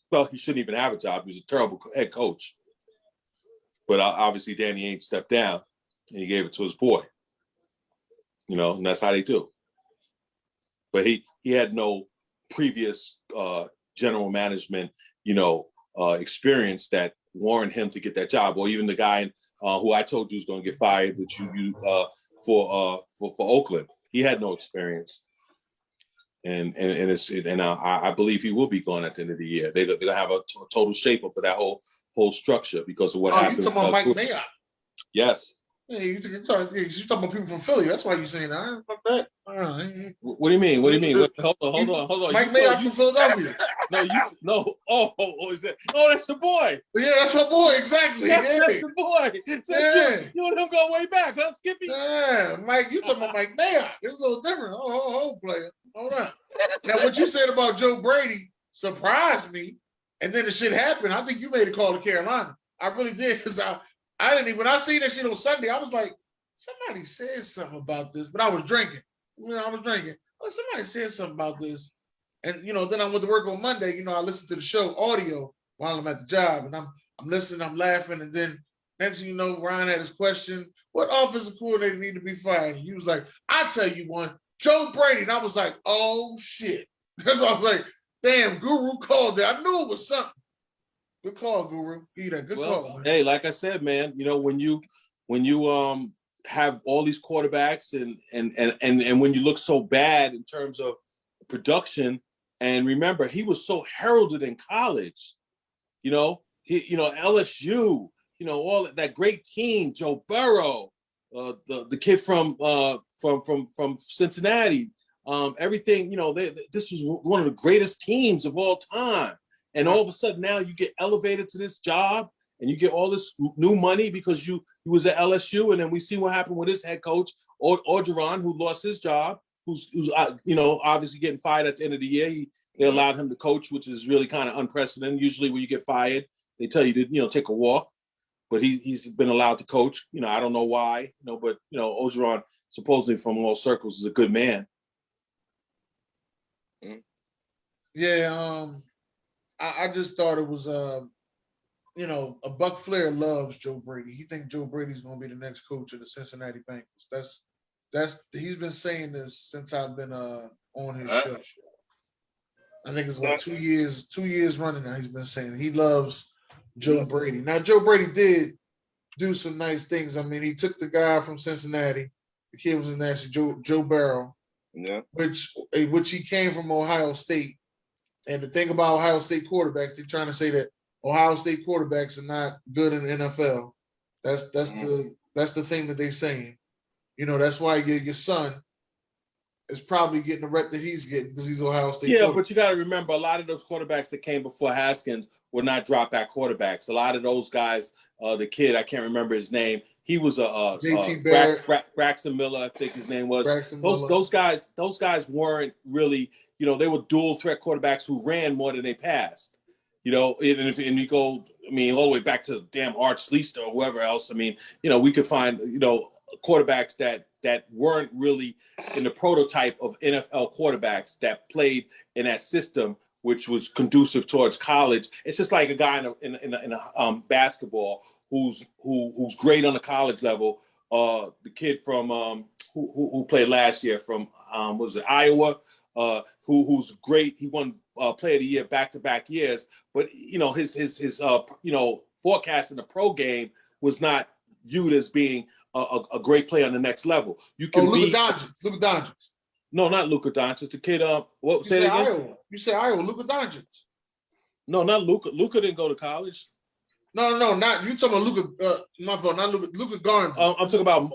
D: felt he shouldn't even have a job. He was a terrible head coach. But obviously Danny Ainge stepped down and he gave it to his boy. You know, and that's how they do. But he had no previous general management, you know, experience that warranted him to get that job, or even the guy who I told you was going to get fired, which you for Oakland. He had no experience, and I believe he will be gone at the end of the year. They're gonna have a total shape up of that whole whole structure because of what happened.
A: You talking about Mike Mayock?
D: Yes.
A: Hey, you talking about people from Philly. That's why you're saying that. I ain't fuck that.
D: What do you mean? What do you mean? Hold on.
A: Mike Mayock from Philadelphia.
D: Is that? Oh, that's your boy.
A: Yeah, that's my boy. Exactly.
D: That's your boy. You and him go way back, huh, Skippy?
A: Yeah, Mike. You talking about Mike Mayock? It's a little different. Hold, player. Hold on. Now, what you said about Joe Brady surprised me, and then the shit happened. I think you made a call to Carolina. I really did, because I didn't even, when I seen that shit on Sunday, I was like, somebody said something about this, but I was drinking. Oh, somebody said something about this. And, you know, then I went to work on Monday. You know, I listened to the show audio while I'm at the job, and I'm listening, I'm laughing. And then next thing you know, Ryan had his question, what offensive coordinator need to be fired? And he was like, I'll tell you one, Joe Brady. And I was like, oh, shit. Because I was like, damn, Guru called it. I knew it was something. Good call, Guru. Good call. Man.
D: Hey, like I said, man, you know, when you have all these quarterbacks and when you look so bad in terms of production, and remember, he was so heralded in college, you know, LSU, you know, all that great team, Joe Burrow, the kid from Cincinnati, everything, you know, this was one of the greatest teams of all time. And all of a sudden now you get elevated to this job and you get all this new money because you was at LSU. And then we see what happened with his head coach, Orgeron, who lost his job, who's you know, obviously getting fired at the end of the year. They allowed him to coach, which is really kind of unprecedented. Usually when you get fired, they tell you to, you know, take a walk. But he's been allowed to coach. You know, I don't know why, you know, but, you know, Orgeron, supposedly from all circles, is a good man.
A: Yeah, I just thought it was, you know, a Buck Flair loves Joe Brady. He thinks Joe Brady's going to be the next coach of the Cincinnati Bengals. He's been saying this since I've been on his show. I think it's about 2 years running now. He's been saying he loves Joe Brady. Now, Joe Brady did do some nice things. I mean, he took the guy from Cincinnati. The kid was in national Joe Barrow,
B: Yeah.
A: which he came from Ohio State. And the thing about Ohio State quarterbacks, they're trying to say that Ohio State quarterbacks are not good in the NFL. That's the thing that they're saying. You know, that's why your son is probably getting the rep that he's getting because he's Ohio State.
D: Yeah, but you got to remember, a lot of those quarterbacks that came before Haskins were not drop back quarterbacks. A lot of those guys, the kid, I can't remember his name. He was
A: JT Barrett.
D: Braxton Miller, I think his name was.
A: Braxton Miller.
D: Those guys weren't really, you know, they were dual threat quarterbacks who ran more than they passed. You know, and you go, I mean, all the way back to damn Art Schlichter or whoever else. I mean, you know, we could find, you know, quarterbacks that weren't really in the prototype of NFL quarterbacks that played in that system, which was conducive towards college. It's just like a guy in basketball who's great on the college level. The kid from who played last year from what was it, Iowa, who's great. He won Player of the Year back-to-back years, but you know his you know, forecast in the pro game was not viewed as being a great player on the next level. You can
A: Luka Doncic.
D: No, not Luka Doncic. The kid, what?
A: You
D: Say
A: said
D: it again?
A: Iowa. You said Iowa. Luka Doncic.
D: No, not Luka. Luka didn't go to college.
A: No, not you. Talking about Luka? My fault. Not Luka. Luka Garnes.
D: I'm talking about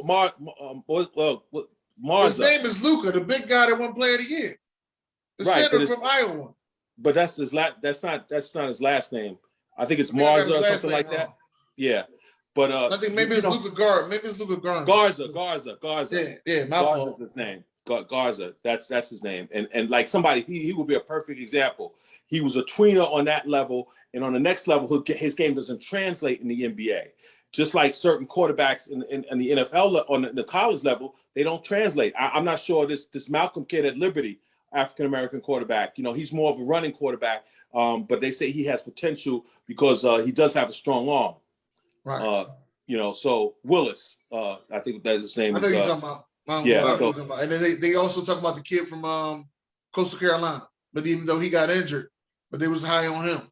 D: Marza.
A: His name is Luka, the big guy that won Player of the Year. The
D: Right,
A: center from Iowa.
D: But that's his That's not his last name. I think it's
A: I think I got his
D: Marza or
A: last
D: something
A: name
D: like that.
A: wrong.
D: Yeah, but
A: I think maybe it's Luka Garnes. Maybe it's Luka Garnes.
D: Garza.
A: Yeah, my
D: Garza's
A: fault.
D: his name. Garza. That's his name. And like somebody, he would be a perfect example. He was a tweener on that level, and on the next level, his game doesn't translate in the NBA. Just like certain quarterbacks in the NFL on the college level, they don't translate. I'm not sure this Malcolm kid at Liberty, African American quarterback. You know, he's more of a running quarterback, but they say he has potential because he does have a strong arm.
A: Right.
D: You know, so Willis, I think that's his name.
A: I know you're talking about. And then they also talk about the kid from Coastal Carolina, but even though he got injured, but they was high on him.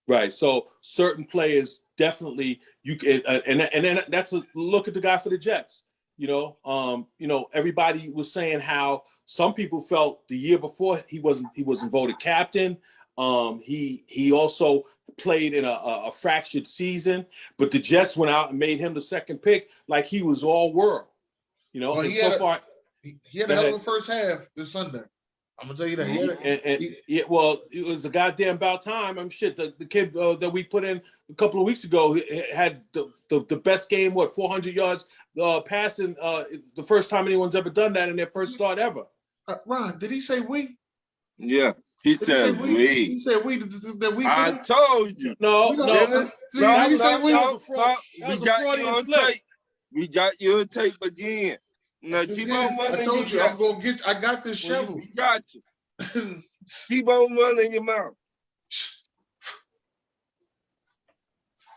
D: Right. So certain players definitely you can, and then that's a look at the guy for the Jets. You know, everybody was saying how some people felt the year before he wasn't voted captain. He also played in a fractured season, but the Jets went out and made him the second pick, like he was all world. You know,
A: well,
D: and
A: he had a hell of a first half this Sunday. I'm gonna tell you that.
D: Well, it was a goddamn about time. I'm shit. The kid that we put in a couple of weeks ago had the best game. 400 yards passing. The first time anyone's ever done that in their first start ever.
A: Ron, did he say we?
B: Yeah, he said we.
A: He said we. That we.
B: I told you.
D: No.
A: Did he say we?
B: We got your tape again. Now keep on running.
A: I told you I got this shovel.
B: We got you. Keep on running your mouth.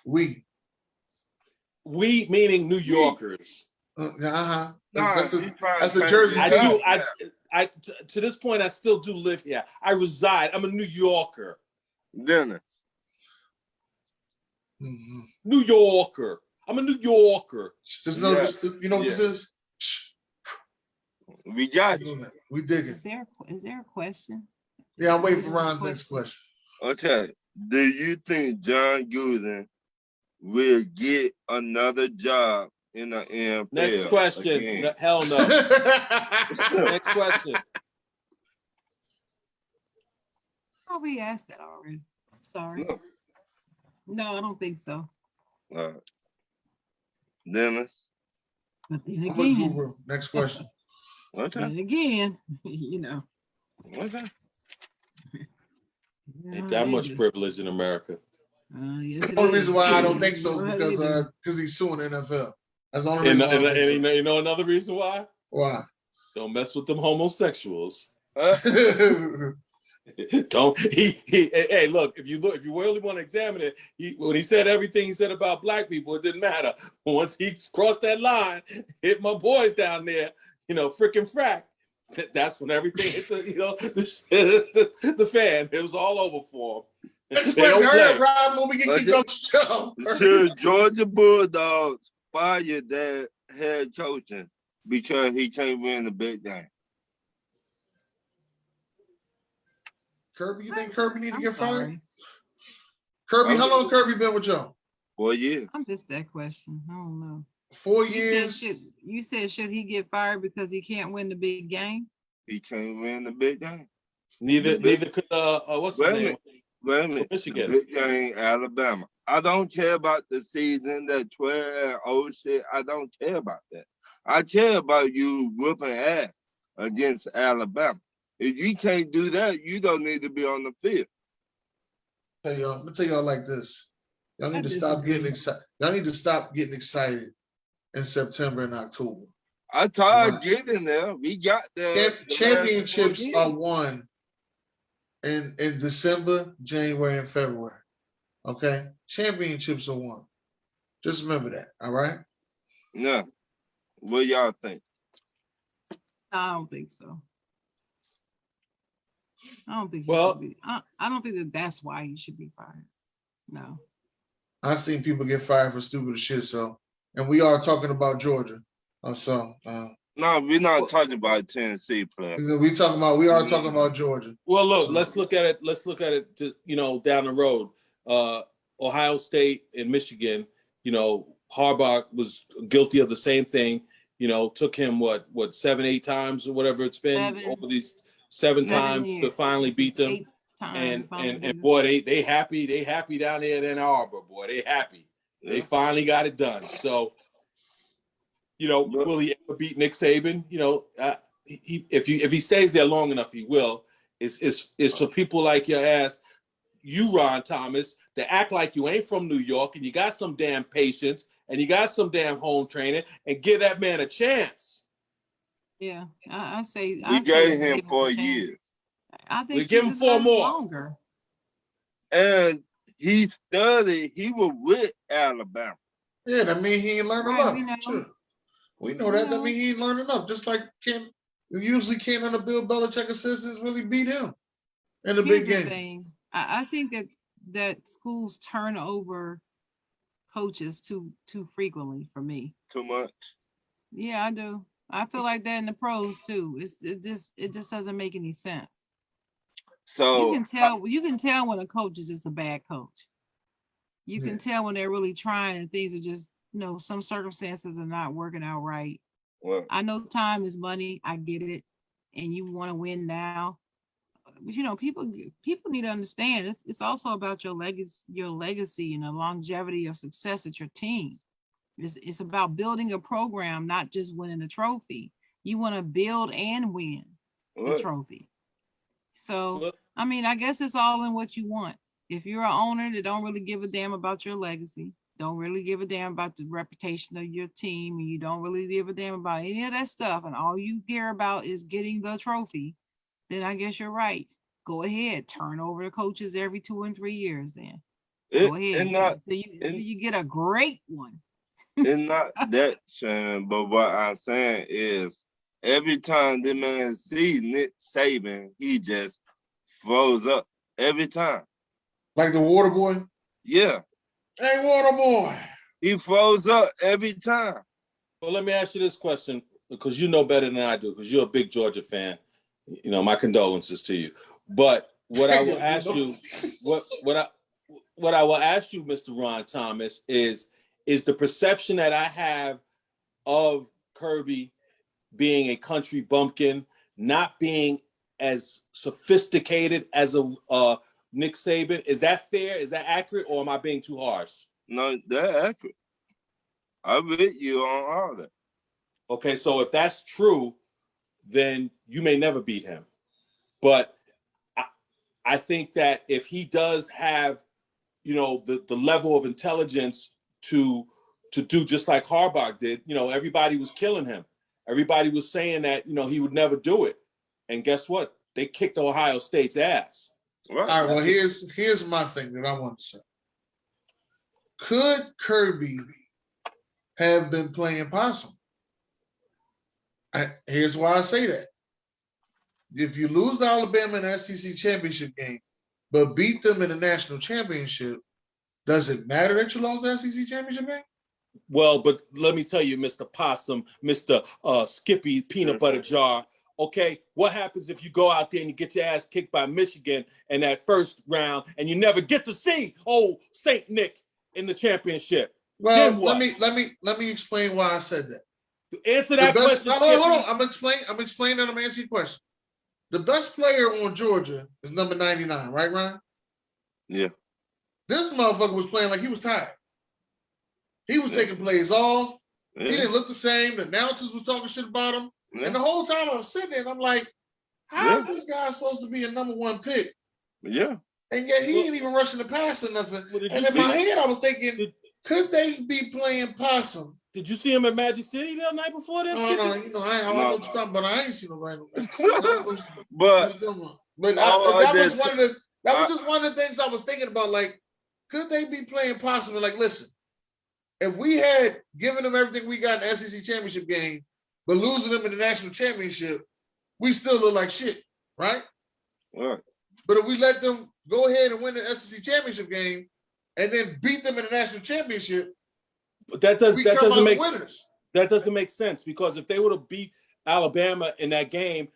A: We
D: meaning New Yorkers.
A: That's a Jersey team.
D: I to this point I still do live here. I reside. I'm a New Yorker.
B: Dinner.
A: Mm-hmm.
D: New Yorker. I'm a New Yorker.
A: You know what this is?
B: We got you.
A: We digging.
C: Is there a question?
A: Yeah, I'm waiting for Ron's next question.
B: Okay. Do you think John Gruden will get another job in the NFL?
D: Next question.
B: Again?
D: Hell no. Next question.
C: Oh, we asked that already. Sorry. No, I don't think so.
B: All right. Dennis.
C: But then again,
A: next question.
B: Okay.
C: Then again, you know.
B: Okay.
D: Ain't that much privilege in America.
C: Yes,
A: the only reason why I don't think so because he's suing the NFL. That's the only reason.
D: And you know another reason why?
A: Why?
D: Don't mess with them homosexuals.
A: Hey,
D: Hey, look, if you really want to examine it, when he said everything he said about black people, it didn't matter. Once he crossed that line, hit my boys down there, you know, frickin' frack. That's when everything hit the fan. It was all over for him.
A: Next
D: They
A: question.
D: don't
A: Hurry up,
D: play.
A: Rob, before we get kicked off the show.
B: Should Georgia Bulldogs fire their head coaching because he can't win the big game?
A: Kirby, you think Kirby need to
C: I'm
A: get fired?
C: sorry.
A: Kirby, how long Kirby been with y'all?
B: 4 years.
C: I'm just that question. I don't know.
A: 4
C: You
A: years.
C: said, you said should he get fired because he can't win the big game?
B: He can't win the big game.
D: Neither could what's his
B: Wait a
D: name?
B: minute. Wait a minute. The
D: Michigan.
B: big game, Alabama. I don't care about the season, that 12-0 shit. I don't care about that. I care about you whooping ass against Alabama. If you can't do that, you don't need to be on the field.
A: Let me tell y'all like this. Y'all need
C: I
A: to stop
C: disagree.
A: getting excited. Y'all need to stop getting excited in September and October.
B: I tried
A: Right.
B: getting there. We got there.
A: Championships are won in December, January, and February. Okay? Championships are won. Just remember that, all right?
B: Yeah. What y'all think?
C: I don't think so. I don't think he
D: Well-
C: should be. I don't think that that's why he should be fired. No.
A: I've seen people get fired for stupid shit, so, and we are talking about Georgia.
B: No, we're not talking about Tennessee player.
A: We are talking about Georgia.
D: Well, look, let's look at it to, down the road. Ohio State and Michigan, Harbaugh was guilty of the same thing. Took him what 7, 8 times or whatever it's been over these 7 times to
C: years.
D: finally beat them.
C: 8 times,
D: And boy, they happy down there in Ann Arbor, boy. They happy.
B: Yeah.
D: They finally got it done. So, will he ever beat Nick Saban? If he stays there long enough, he will. It's for people like your ass, you, Ron Thomas, to act like you ain't from New York and you got some damn patience and you got some damn home training and give that man a chance.
C: Yeah, I say
B: We gave him 4 years.
C: I think
D: We give him 4 more.
C: Longer.
B: And he studied. He was with Alabama.
A: Yeah, that means he ain't learned
C: Right,
A: enough.
C: we know.
A: Sure. We know that. That means he ain't learned enough. Just like usually can't under Bill Belichick assistants really beat him in the big
C: Here's the
A: game.
C: thing. I think that schools turn over coaches too frequently for me.
B: Too much.
C: Yeah, I do. I feel like that in the pros too. It just doesn't make any sense.
B: So
C: You can tell when a coach is just a bad coach. You can tell when they're really trying and things are just, some circumstances are not working out right.
B: well,
C: I know time is money. I get it. And you want to win now. But people need to understand it's also about your legacy and the longevity of success at your team. It's about building a program, not just winning a trophy. You want to build and win the trophy. So, I guess it's all in what you want. If you're an owner that don't really give a damn about your legacy, don't really give a damn about the reputation of your team, and you don't really give a damn about any of that stuff, and all you care about is getting the trophy, then I guess you're right. Go ahead, turn over the coaches every 2 and 3 years then. Go ahead. You get a great one.
B: it's not that, Shannon, but what I'm saying is every time the man see Nick Saban, he just froze up every time.
A: Like the water boy.
B: Yeah.
A: Hey, water boy.
B: He froze up every time.
D: Well, let me ask you this question, because you know better than I do, because you're a big Georgia fan. My condolences to you. But what I will ask you, what I will ask you, Mr. Ron Thomas, is the perception that I have of Kirby being a country bumpkin, not being as sophisticated as a Nick Saban. Is that fair? Is that accurate, or am I being too harsh?
B: No, they're accurate. I read you on all that.
D: Okay, so if that's true, then you may never beat him. But I think that if he does have, the level of intelligence to do just like Harbaugh did, everybody was killing him. Everybody was saying that, he would never do it. And guess what? They kicked Ohio State's ass.
B: Right.
A: All right, well, here's my thing that I want to say. Could Kirby have been playing possum? Here's why I say that. If you lose the Alabama in the SEC championship game, but beat them in the national championship, does it matter that you lost the SEC championship game?
D: Well, but let me tell you, Mr. Possum, Mr. Skippy Peanut Butter Jar, okay, what happens if you go out there and you get your ass kicked by Michigan in that first round and you never get to see St. Nick in the championship?
A: Well,
D: Then what?
A: let me explain why I said that.
D: Answer that question.
A: Hold on. I'm explaining and I'm answering your question. The best player on Georgia is number 99, right, Ryan?
B: Yeah.
A: This motherfucker was playing like he was tired. He was taking plays off.
B: Yeah.
A: He didn't look the same. The announcers was talking shit about him.
B: Yeah.
A: And the whole time I'm sitting there and I'm like, how is this guy supposed to be a number one pick?
B: Yeah.
A: And yet he ain't even rushing the pass or nothing. And in my head, I was thinking, could they be playing possum?
D: Did you see him at Magic City the night before this?
A: No, I know what you're talking about. I ain't seen no random.
B: But
A: that was just one of the things I was thinking about. Like, could they be playing possum? And like, listen, if we had given them everything we got in the SEC championship game, but losing them in the national championship, we still look like shit, right?
B: Right.
A: But if we let them go ahead and win the SEC championship game and then beat them in the national championship,
D: but that doesn't make
A: winners.
D: That doesn't make sense, because if they would have beat Alabama in that game,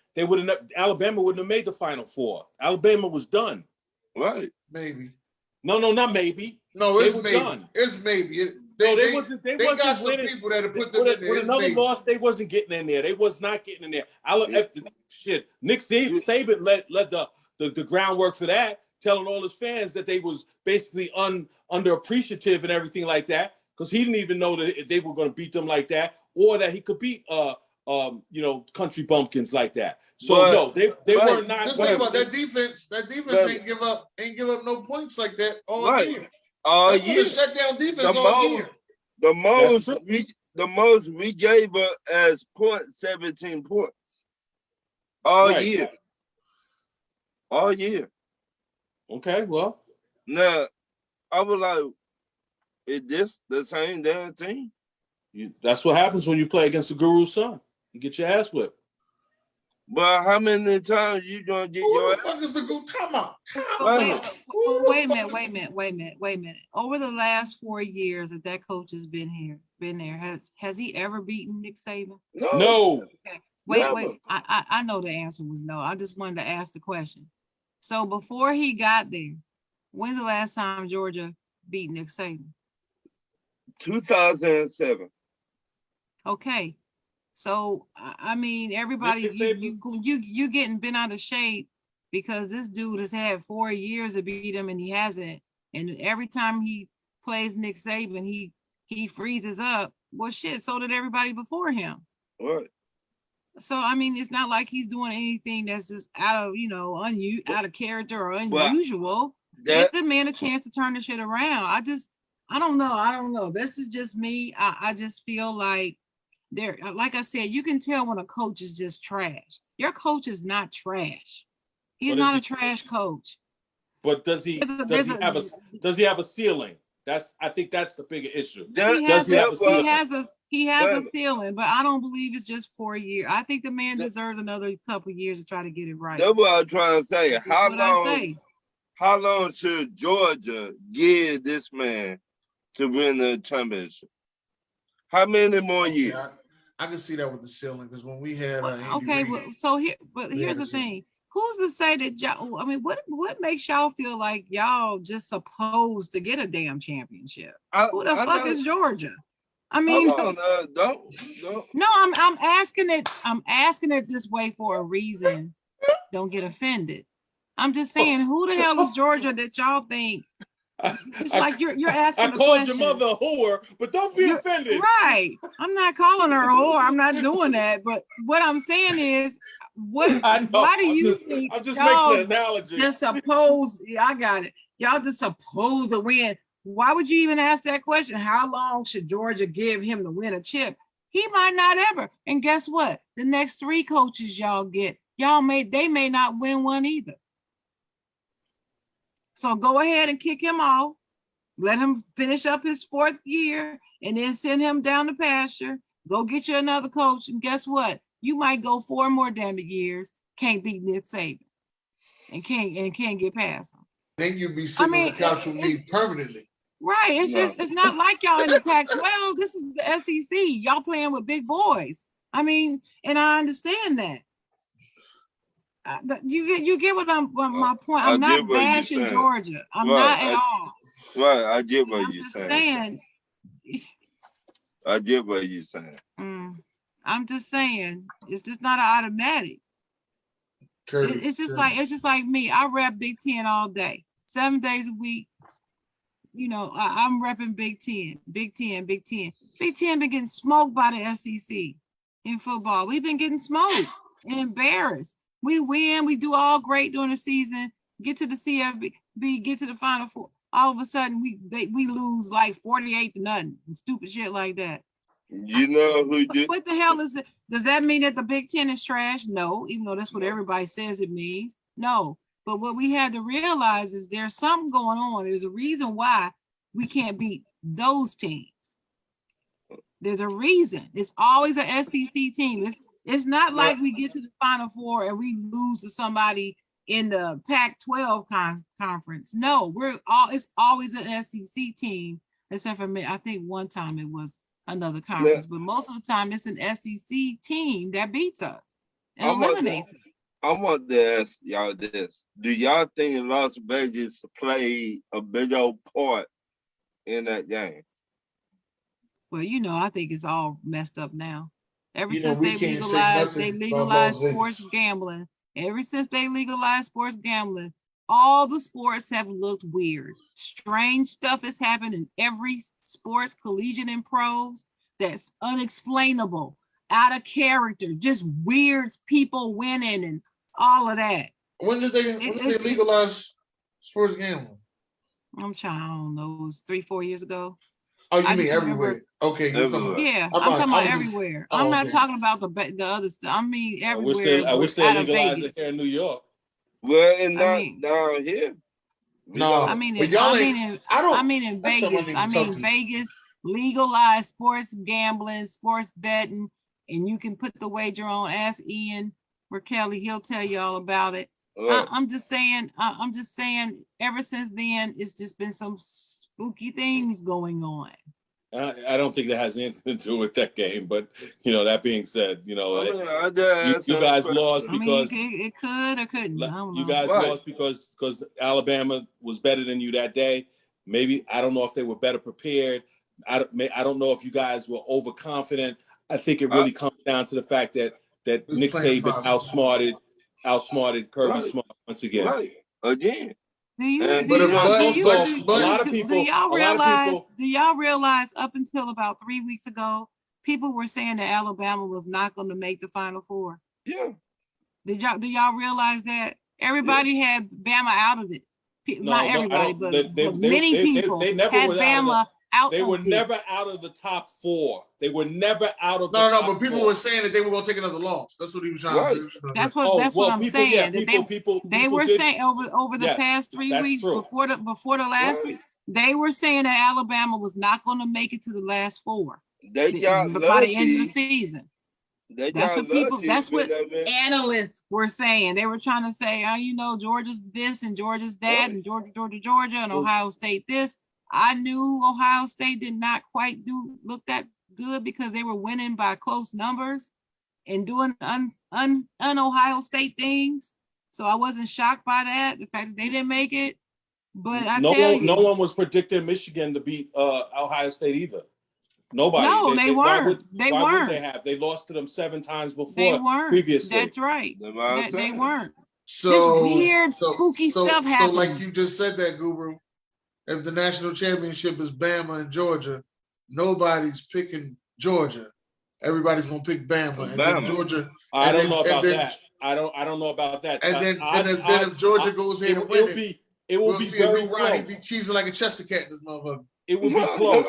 D: Alabama wouldn't have made the Final Four. Alabama was done.
B: Right.
A: Maybe.
D: No, not maybe.
A: No, it's maybe.
D: Done.
A: It's maybe.
D: They
A: got some people that have put them in there.
D: With another loss, they wasn't getting in there. They was not getting in there. Shit, Nick Saban led the groundwork for that, telling all his fans that they was basically underappreciative and everything like that, because he didn't even know that they were going to beat them like that, or that he could beat country bumpkins like that. So they were not.
A: Just think about that defense. That defense ain't give up no points like that all year.
B: All year.
A: Shut down defense all year.
B: The most we gave up as 17 points all year. All year.
D: Okay, well.
B: Now, I was like, is this the same damn team?
D: That's what happens when you play against the Guru's son. You get your ass whipped.
B: But how many times you gonna get
A: Who
B: your
A: the fuck is the Guru? Time out.
C: Wait a minute. Over the last 4 years that coach has been there, has he ever beaten Nick Saban?
B: No.
C: Okay. Wait. I know the answer was no. I just wanted to ask the question. So before he got there, when's the last time Georgia beat Nick Saban?
B: 2007.
C: Okay. So I mean, everybody, you getting bent out of shape because this dude has had 4 years to beat him and he hasn't. And every time he plays Nick Saban, he freezes up. Well, shit, so did everybody before him.
B: Right.
C: So I mean, it's not like he's doing anything that's just out of out of character or unusual. Give the man a chance to turn the shit around. I don't know. This is just me. I just feel like like I said, you can tell when a coach is just trash. Your coach is not trash. He's not a trash coach.
D: But does he have a ceiling? I think that's the bigger issue.
C: He has a ceiling, but I don't believe it's just 4 years. I think the man deserves another couple years to try to get it right.
B: That's what I'm trying to say. How long should Georgia give this man to win the championship? How many more years?
A: I can see that with the ceiling, because when we had
C: here's the thing. Who's to say that y'all? I mean, what makes y'all feel like y'all just supposed to get a damn championship? Who the fuck is Georgia? I mean,
B: don't.
C: No, I'm asking it. I'm asking it this way for a reason. Don't get offended. I'm just saying, who the hell is Georgia that y'all think? It's like you're asking.
D: I called your mother a whore, but don't be offended.
C: Right. I'm not calling her a whore. I'm not doing that. But what I'm saying is, why do you think
D: I'm just making an analogy.
C: Just suppose, I got it. Y'all just supposed to win. Why would you even ask that question? How long should Georgia give him to win a chip? He might not ever. And guess what? The next 3 coaches y'all get, they may not win one either. So go ahead and kick him off. Let him finish up his 4th year and then send him down the pasture. Go get you another coach. And guess what? You might go 4 more damn years, can't beat Nick Saban and can't get past him.
A: Then you'd be sitting on the couch with me permanently.
C: Right. It's
B: No.
C: just, it's not like y'all in the Pac-12. This is the SEC. Y'all playing with big boys. I mean, and I understand that. But you get what my point.
B: I
C: I'm
B: get
C: not
B: what you're
C: bashing
B: saying.
C: Georgia. I'm
B: Right,
C: not at all.
B: Right, I get what
C: I'm
B: you're
C: just
B: saying. I get what you're saying.
C: I'm just saying it's just not an automatic. It's just like me. I rep Big Ten all day, 7 days a week. You know, I'm repping Big Ten. Big Ten been getting smoked by the SEC in football. We've been getting smoked and embarrassed. We win, we do all great during the season, get to the CFB, get to the Final Four. All of a sudden, we lose like 48-0 and stupid shit like that.
B: You know who did?
C: What the hell is it? Does that mean that the Big Ten is trash? No, even though that's what everybody says it means. No, but what we had to realize is there's something going on. There's a reason why we can't beat those teams. There's a reason. It's always an SEC team. It's not like we get to the Final Four and we lose to somebody in the Pac-12 conference. No, it's always an SEC team, except for me. I think one time it was another conference, but most of the time it's an SEC team that beats us and eliminates us.
B: I want to ask y'all this. Do y'all think Las Vegas played a big old part in that game?
C: Well, you know, I think it's all messed up now. Ever
A: You know,
C: since
A: we
C: they
A: can't say
C: legalized,
A: nothing about Las Vegas. All
C: the sports have looked weird. Strange stuff has happened in every sports, collegiate and pros, that's unexplainable, out of character, just weird people winning and all of that.
A: When did they legalize sports gambling?
C: I don't know, it was 3-4 years ago.
A: Oh, you mean everywhere? Okay,
C: yeah, I'm talking about everywhere. I'm not talking about the other stuff. I mean everywhere.
D: I wish they legalized it here in New York.
B: Well, and not down here.
A: No,
C: I mean in Vegas. Vegas legalized sports gambling, sports betting, and you can put the wager on. Ask Ian or Kelly; he'll tell you all about it. I'm just saying. Ever since then, it's just been some spooky things going on.
D: I don't think that has anything to do with that game, but you know, that being said, you know, you guys lost because
C: it could or couldn't. I don't know.
D: You guys lost because Alabama was better than you that day. Maybe I don't know if they were better prepared. I don't know if you guys were overconfident. I think it really comes down to the fact that Nick Saban outsmarted Kirby Smart once again.
B: Right. Again.
C: Do y'all realize up until about 3 weeks ago, people were saying that Alabama was not going to make the Final Four?
B: Yeah.
C: Do y'all realize that? Everybody had Bama out of it. Not everybody, but many people had Bama out.
D: They were never out of the top 4. They were never out of the
A: top
D: but
A: people
D: 4.
A: were saying that they were going to take another loss. That's what he was trying to say.
C: That's what I'm saying. They were saying over the past 3 weeks before the last week, they were saying that Alabama was not going to make it to the last 4 by the end of the season. That's what analysts were saying. They were trying to say, Georgia's this and Georgia's that, and Georgia, and Ohio State this. I knew Ohio State did not quite look that good because they were winning by close numbers and doing un-Ohio State things. So I wasn't shocked by that, the fact that they didn't make it. But no
D: one was predicting Michigan to beat Ohio State either. Nobody.
C: No, they weren't.
D: Why would they have? They lost to them 7 times before. They weren't. Previously.
C: That's right. They weren't.
A: So
C: just weird, spooky stuff happened.
A: So like you just said that, Guru, if the national championship is Bama and Georgia, nobody's picking Georgia. Everybody's gonna pick Bama. And then Georgia.
D: I don't know about that. I don't know about that.
A: And then if Georgia goes ahead and win it will be very close. He'd be cheesing like a Chester cat in this motherfucker.
D: It would be close.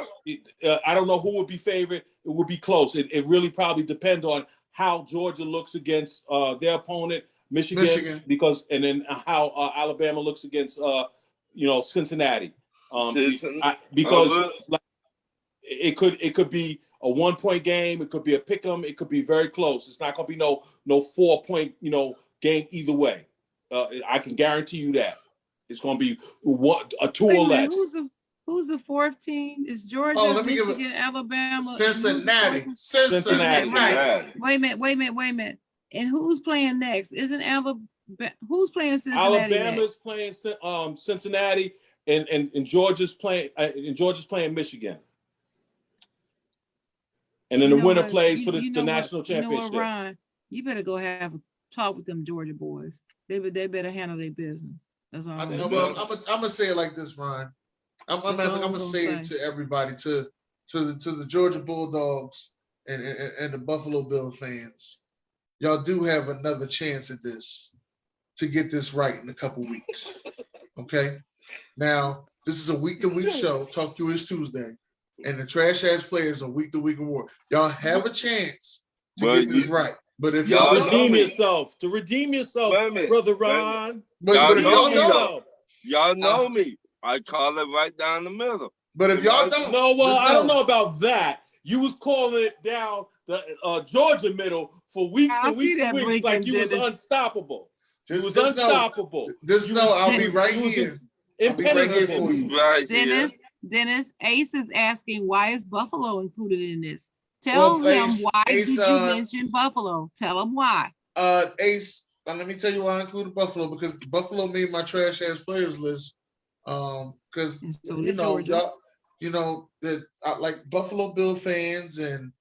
D: I don't know who would be favored. It would be close. It really probably depends on how Georgia looks against their opponent, Michigan. Because and then how Alabama looks against Cincinnati. Because it could be a 1-point game. It could be a pick 'em. It could be very close. It's not going to be no 4-point game either way. I can guarantee you that. It's going to be a two
C: Wait a
D: or
C: minute,
D: less.
C: who's the fourth team? Is Georgia,
A: let me give
C: Michigan, Alabama, and who's the
A: Cincinnati.
C: fourth one?
A: Cincinnati.
B: Cincinnati.
C: Wait a minute. And who's playing next? Isn't Alabama? Who's playing Cincinnati
D: Alabama's
C: next?
D: playing Cincinnati, and Georgia's playing Michigan. And then
C: You
D: the
C: know
D: winner
C: what?
D: plays for
C: You
D: the
C: know what?
D: national
C: You know what,
D: championship.
C: Ron? You better go have a talk with them Georgia boys. They better handle their business. That's all.
A: I'm gonna say it like this, Ron. I'm gonna say it to everybody, to the Georgia Bulldogs and the Buffalo Bill fans. Y'all do have another chance at this, to get this right in a couple weeks. Okay. Now, this is a week-to-week show. Talk to is Tuesday, and the Trash Ass Players are week-to-week award. Y'all have a chance to get this right. But if y'all don't,
D: redeem yourself, brother Ron.
A: but if y'all don't,
B: y'all know me. I call it right down the middle.
A: But if y'all don't,
D: no, well, I don't know about that. You was calling it down the Georgia middle for weeks and weeks and weeks, like you was unstoppable.
A: Just know I'll be right here. I'll be right here for you.
B: Right
C: Dennis, Ace is asking, why is Buffalo included in this? Tell him why did you mention Buffalo? Tell him why.
A: Ace, let me tell you why I included Buffalo, because Buffalo made my Trash Ass Players list. Because y'all, that I like Buffalo Bill fans and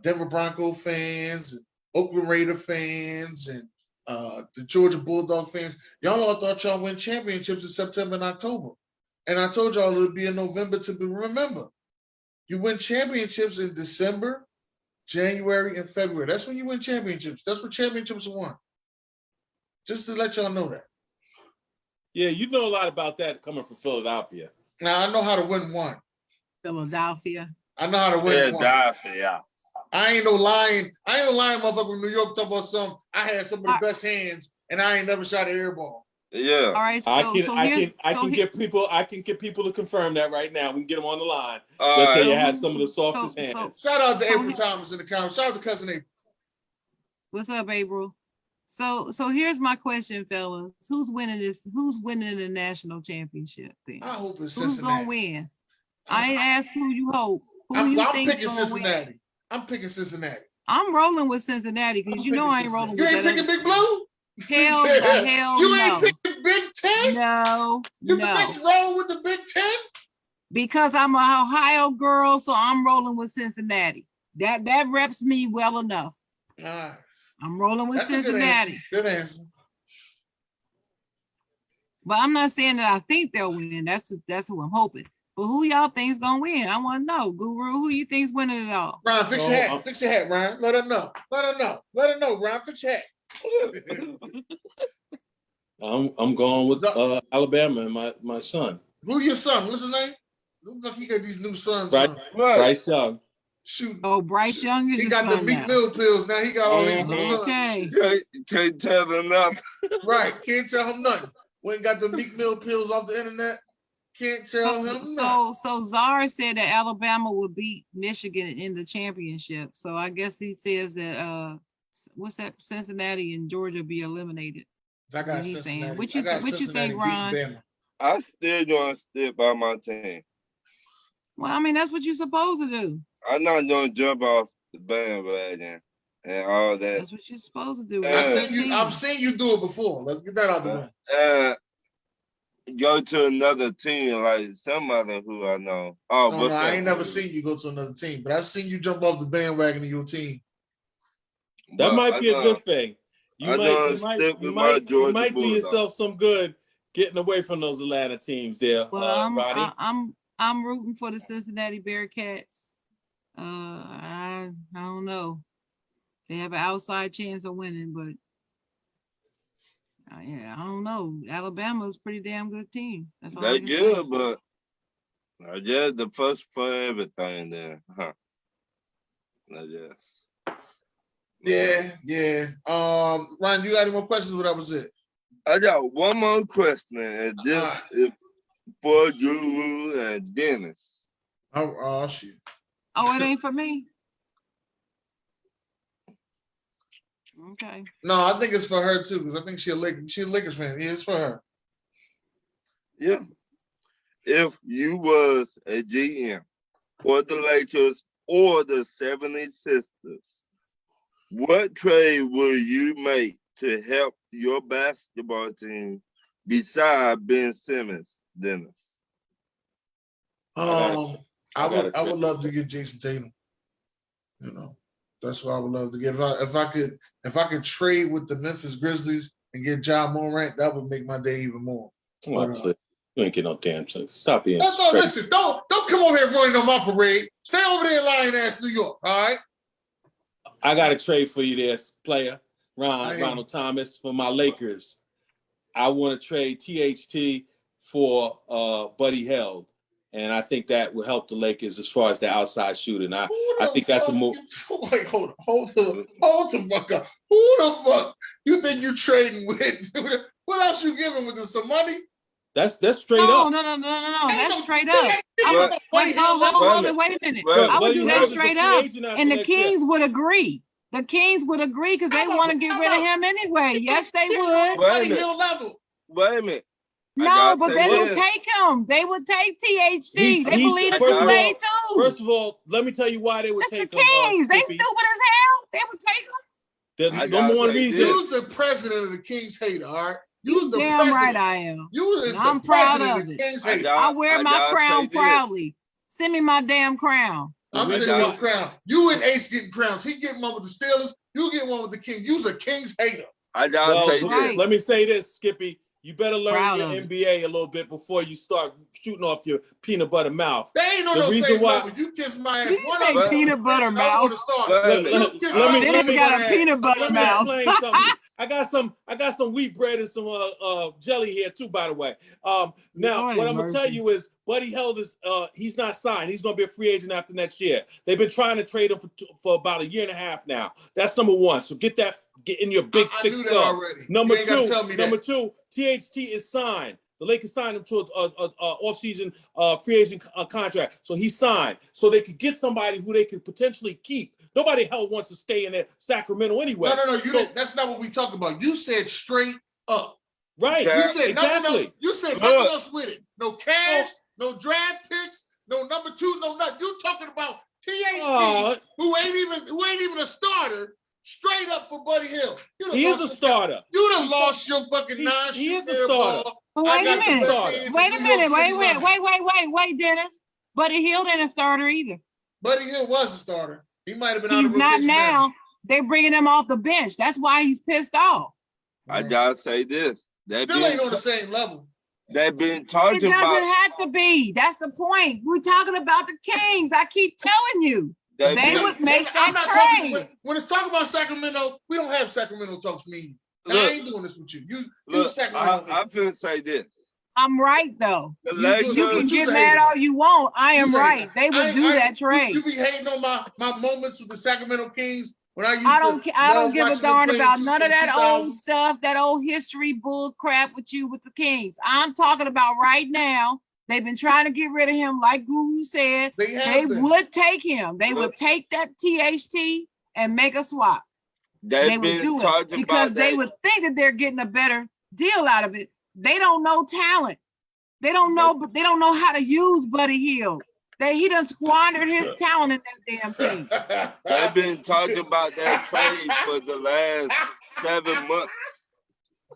A: Denver Bronco fans and Oakland Raider fans and the Georgia Bulldog fans. Y'all all thought y'all win championships in September and October. And I told y'all it would be in November to be remembered. You win championships in December, January, and February. That's when you win championships. That's what championships are won. Just to let y'all know that.
D: Yeah, you know a lot about that coming from Philadelphia.
A: Now, I know how to win one.
C: Philadelphia.
A: I know how to win one.
B: Philadelphia.
A: I ain't no lying motherfucker from New York talking about some. I had some of the best hands, and I ain't never shot an air ball.
B: Yeah.
C: All right.
D: I can get people to confirm that right now. We can get them on the line. They'll tell you had some of the softest hands.
A: Shout out to April Thomas in the comments. Shout out to cousin April.
C: What's up, April? So here's my question, fellas. Who's winning this? Who's winning the national championship thing?
A: I hope it's
C: Cincinnati. Who's gonna win? I ain't asked who you hope.
A: I'm picking Cincinnati. Win? I'm picking Cincinnati.
C: I'm rolling with Cincinnati because you know I ain't rolling with
A: that. You ain't picking Big Blue?
C: Hell the hell
A: you
C: no.
A: You ain't picking Big Ten?
C: No.
A: You must roll with the Big Ten?
C: Because I'm an Ohio girl, so I'm rolling with Cincinnati. That reps me well enough.
A: All right.
C: I'm rolling with Cincinnati.
A: Good answer.
C: But I'm not saying that I think they'll win. That's who I'm hoping. But who y'all think's gonna win? I want to know, Guru. Who you think's winning it all?
A: Ryan, fix your hat. Fix your hat, Ryan. Let her know. Ryan, fix your hat.
D: I'm going with Alabama and my son.
A: Who your son? What's his name? Looks like he got these new sons.
D: Bryce Young.
A: Shoot.
C: Oh, Bryce Young is.
A: He got the Meek Mill pills. Now he got all these new sons.
C: Okay.
B: Can't tell them nothing.
A: Right. Can't tell him nothing. We ain't got the Meek Mill pills off the internet. Can't tell him nothing.
C: So Czar said that Alabama would beat Michigan in the championship. So I guess he says that what's that? Cincinnati and Georgia be eliminated.
A: I got Cincinnati.
C: What you think, Ron?
B: I still gonna stick by my team.
C: Well, I mean, that's what you're supposed to do.
B: I'm not gonna jump off the bandwagon and all that.
C: That's what you're supposed to do.
A: I've seen you do it before. Let's get that out the way.
B: Go to another team like somebody who I know.
A: No, I ain't never seen you go to another team, but I've seen you jump off the bandwagon of your team.
D: That might be a good thing. You might do yourself some good getting away from those Atlanta teams there, Roddy.
C: I'm rooting for the Cincinnati Bearcats. I don't know. They have an outside chance of winning, but I don't know. Alabama's a pretty damn good team. That's all.
B: They're good, but I guess the first for everything there, huh? I guess.
A: Yeah. Ryan, you got any more questions? What that was it?
B: I got one more question, and this is for Guru and Dennis.
A: Oh shit.
C: Oh, it ain't for me. Okay.
A: No, I think it's for her too, because I think she's a Lakers fan. Yeah, it's for her.
B: Yeah. If you was a GM for the Lakers or the 76ers, what trade will you make to help your basketball team besides Ben Simmons, Dennis?
A: I
D: gotta
A: would love to get Jason Tatum. You know, that's what I would love to get. If I could trade with the Memphis Grizzlies and get Ja Morant, that would make my day even more.
D: Well, you ain't get no damn sense. Stop being.
A: No, listen, don't come over here running on my parade. Stay over there in lying ass New York, all right?
D: I got a trade for you there, player. Ronald Thomas for my Lakers. I want to trade THT for Buddy Held. And I think that will help the Lakers as far as the outside shooting. I think that's a move.
A: Wait, hold the fuck up. Who the fuck you think you trading with? What else you giving with this? Some money?
D: That's straight up.
C: No. That's straight up. Hold it. Wait a minute. I would do that straight up. And the Kings would agree. The Kings would agree because they want to get rid of him anyway. Yes, they would.
B: Wait a minute.
C: No, but they would take him. They would take THT. They believe it's a trade too.
D: First of all, let me tell you why they would take
C: the Kings. They stupid as hell. They would take him.
D: The number one reason.
A: You's the president of the Kings hater, all right? You's the
C: damn
A: president.
C: Right I am.
A: I'm proud of it.
C: I wear my crown proudly. Send me my damn crown.
A: I'm sending you a crown. You and Ace getting crowns. He getting one with the Steelers. You getting one with the Kings. You's a Kings hater.
D: Let me say this, Skippy. You better learn your NBA a little bit before you start shooting off your peanut butter mouth.
A: They ain't on no same level. You kiss my ass.
C: One peanut butter mouth.
D: Let me got a peanut butter mouth. I got some wheat bread and some jelly here too, by the way. Now what I'm gonna tell you is Buddy Held is he's not signed. He's gonna be a free agent after next year. They've been trying to trade him for about a year and a half now. That's number one. So get in your big thick stuff. Number two, THT is signed. The Lakers signed him to an off-season free agent contract. So he signed. So they could get somebody who they could potentially keep. Nobody hell wants to stay in Sacramento anyway.
A: No. That's not what we talking about. You said straight up.
D: Right.
A: You said nothing else. You said nothing else with it. No cash, no draft picks, no number two, no nothing. You talking about THT, who ain't even a starter. Straight up for Buddy Hill.
D: He is a starter.
A: You done lost your fucking nine.
D: He is a starter.
C: Wait a minute. Wait, Dennis. Buddy Hill ain't a starter either.
A: Buddy Hill was a starter. He might have been
C: He's not now. They're bringing him off the bench. That's why he's pissed off.
B: I gotta say this.
A: Still ain't on the same level.
B: They've been talking about.
C: It doesn't have to be. That's the point. We're talking about the Kings. I keep telling you. They would make that trade.
A: When it's talking about Sacramento, we don't have Sacramento talks meeting. I ain't doing this with you. You Sacramento.
B: I'm finna say this.
C: I'm right though. You can get mad all you want. I am right. They would do that trade.
A: You be hating on my moments with the Sacramento Kings when I
C: don't give a darn about none of that old stuff, that old history bull crap with the Kings. I'm talking about right now. They've been trying to get rid of him, like Guru said. They would take him. They would take that THT and make a swap. They would do it because they would think that they're getting a better deal out of it. They don't know talent. They don't know how to use Buddy Hield. He done squandered his talent in that damn team.
B: They've been talking about that trade for the last 7 months.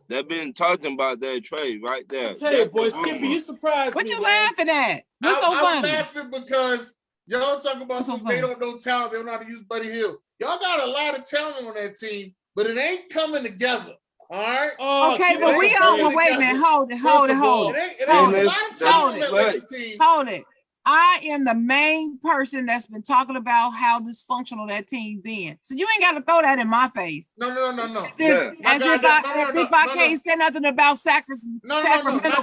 B: They've been talking about that trade right there.
D: I tell you, boy, Skippy, you surprised
C: me. What you
D: man.
C: laughing at? What's so funny?
A: I'm laughing because y'all talking about they don't know talent. They don't know how to use Buddy Hield. Y'all got a lot of talent on that team, but it ain't coming together. All right.
C: Okay, but we all wait a minute. Hold it.
A: It ain't a lot of talent on that Lakers team.
C: Hold it. I am the main person that's been talking about how dysfunctional that team been. So you ain't got to throw that in my face.
A: No.
C: As if I can't say nothing about Sacramento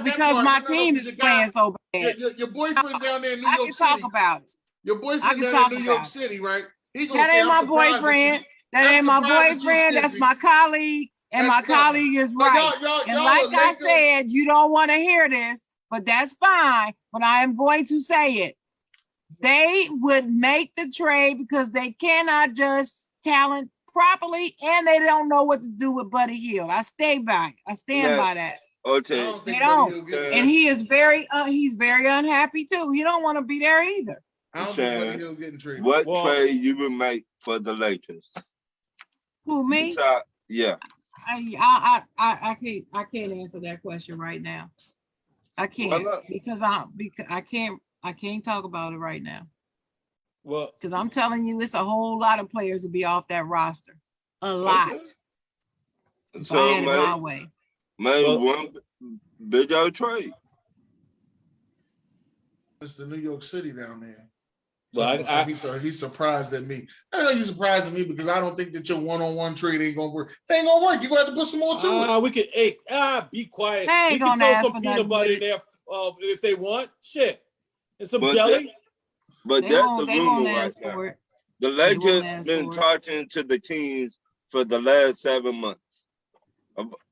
C: because my team is playing so bad.
A: Your boyfriend down there in New York City.
C: I can talk about it.
A: Your boyfriend down in New York City, right?
C: That ain't my boyfriend. That ain't my boyfriend. That's my colleague. And my colleague is right. And like I said, you don't want to hear this. But that's fine, but I am going to say it. They would make the trade because they cannot judge talent properly, and they don't know what to do with Buddy Hield. I stand by that.
B: Okay.
A: I don't
C: They
A: think
C: don't.
A: Buddy Hield get
C: And he's very unhappy too. He don't want to be there either.
A: I don't think Buddy Hield getting traded.
B: What
D: Well-
B: trade you would make for the Lakers?
C: Who, me?
B: Yeah.
C: I can't answer that question right now. I can't
B: not?
C: because I can't talk about it right now.
D: Well,
C: Because I'm telling you, it's a whole lot of players to be off that roster. A lot.
B: Okay.
C: If
B: So
C: I had it my way.
B: maybe
D: Well-
B: one big old trade.
A: It's the New York City down there.
D: Well,
A: So he's surprised at me. I know you're surprised at me because I don't think that your one-on-one trade ain't gonna work. It ain't gonna work. You're gonna have to put some more to it.
D: we could be quiet.
C: They ain't
D: We
C: gonna
D: can throw
C: ask
D: some
C: for
D: peanut
C: nothing
D: butter
C: with
D: in there if they want. Shit. And some
B: But
D: jelly.
B: But
C: They
B: that's
C: won't,
B: the
C: they
B: rumor
C: won't
B: right
C: ask
B: now.
C: for it.
B: The
C: won't
B: Lakers
C: ask
B: been
C: for it.
B: talking to the Kings for the last 7 months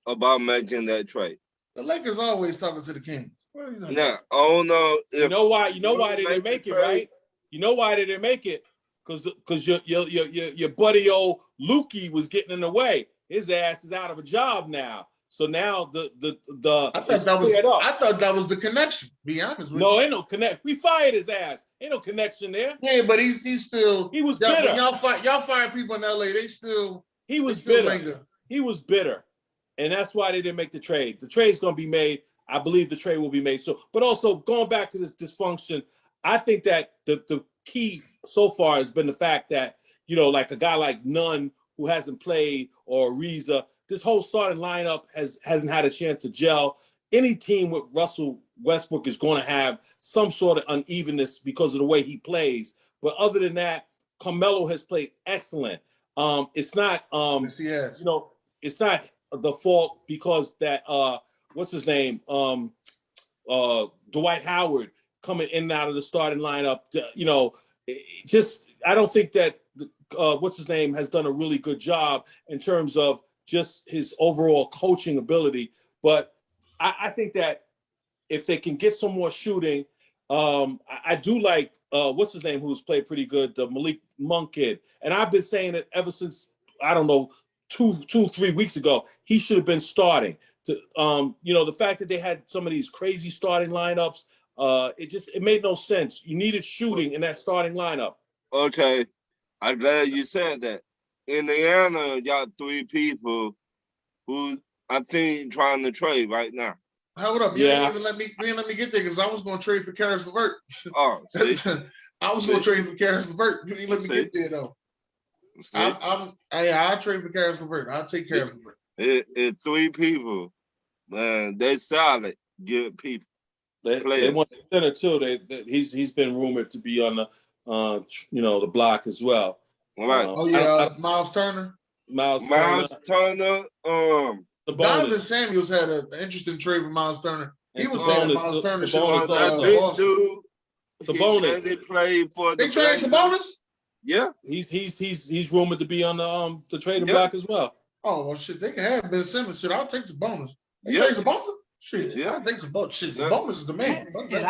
B: about making that trade.
A: The Lakers always talking to the Kings. What are you talking
B: Now, I don't know if
D: You know why they didn't
B: make
D: make
B: the
D: it,
B: trade.
D: right? You know why they didn't make it? Because your buddy old Lukey was getting in the way. His ass is out of a job now. So now the
A: I thought that was the connection. Be honest with
D: No,
A: you.
D: ain't no connect. We fired his ass. Ain't no connection there.
A: Yeah, but he's still.
D: He was
A: When
D: bitter.
A: y'all fire people in LA, they still.
D: He was
A: they still
D: bitter.
A: linger.
D: He was bitter, and that's why they didn't make the trade. The trade's going to be made. I believe the trade will be made. So, but also going back to this dysfunction, I think that the key so far has been the fact that, you know, like a guy like Nunn who hasn't played, or Ariza, this whole starting lineup hasn't had a chance to gel. Any team with Russell Westbrook is going to have some sort of unevenness because of the way he plays. But other than that, Carmelo has played excellent. It's not
A: Yes, he has.
D: you know, it's not the fault because that what's his name? Dwight Howard coming in and out of the starting lineup. You know, just I don't think that what's his name has done a really good job in terms of just his overall coaching ability. But I think that if they can get some more shooting, I do like what's his name, who's played pretty good, the Malik Monk kid. And I've been saying it ever since, I don't know, 3 weeks ago. He should have been starting. You know, the fact that they had some of these crazy starting lineups, it made no sense. You needed shooting in that starting lineup.
B: Okay, I'm glad you said that. Indiana got 3 people who I think trying to trade right now.
A: Hold up, you
D: Yeah.
A: ain't even let me get there because I was going to trade for Karis LeVert.
B: Oh, see?
A: I was going to trade for Karis LeVert. You ain't let me get there though. I'll trade for Karis LeVert. I'll take Karis LeVert.
B: It's 3 people, man. They solid, good people.
D: They want the center too. He's been rumored to be on the the block as well.
B: Right.
A: Oh yeah, Miles Turner.
B: Miles Turner.
A: Donovan Samuels had an interesting trade for Miles Turner. He was saying that Miles Turner should
D: Sabonis
A: have
B: that big
A: Boston.
B: dude.
D: Sabonis.
B: They played for
A: They
B: the
A: traded
B: Blazers.
A: Sabonis?
B: Yeah.
D: He's rumored to be on the trading
B: Yeah.
D: block as well.
A: Oh well, shit. They can have Ben Simmons. Shit, I'll take Sabonis. They
B: Yeah.
A: take Sabonis. Shit,
B: Yeah.
A: I'll take Sabonis. Shit,
B: Yeah.
A: Sabonis is the man. Fuck
C: Shit,
A: that.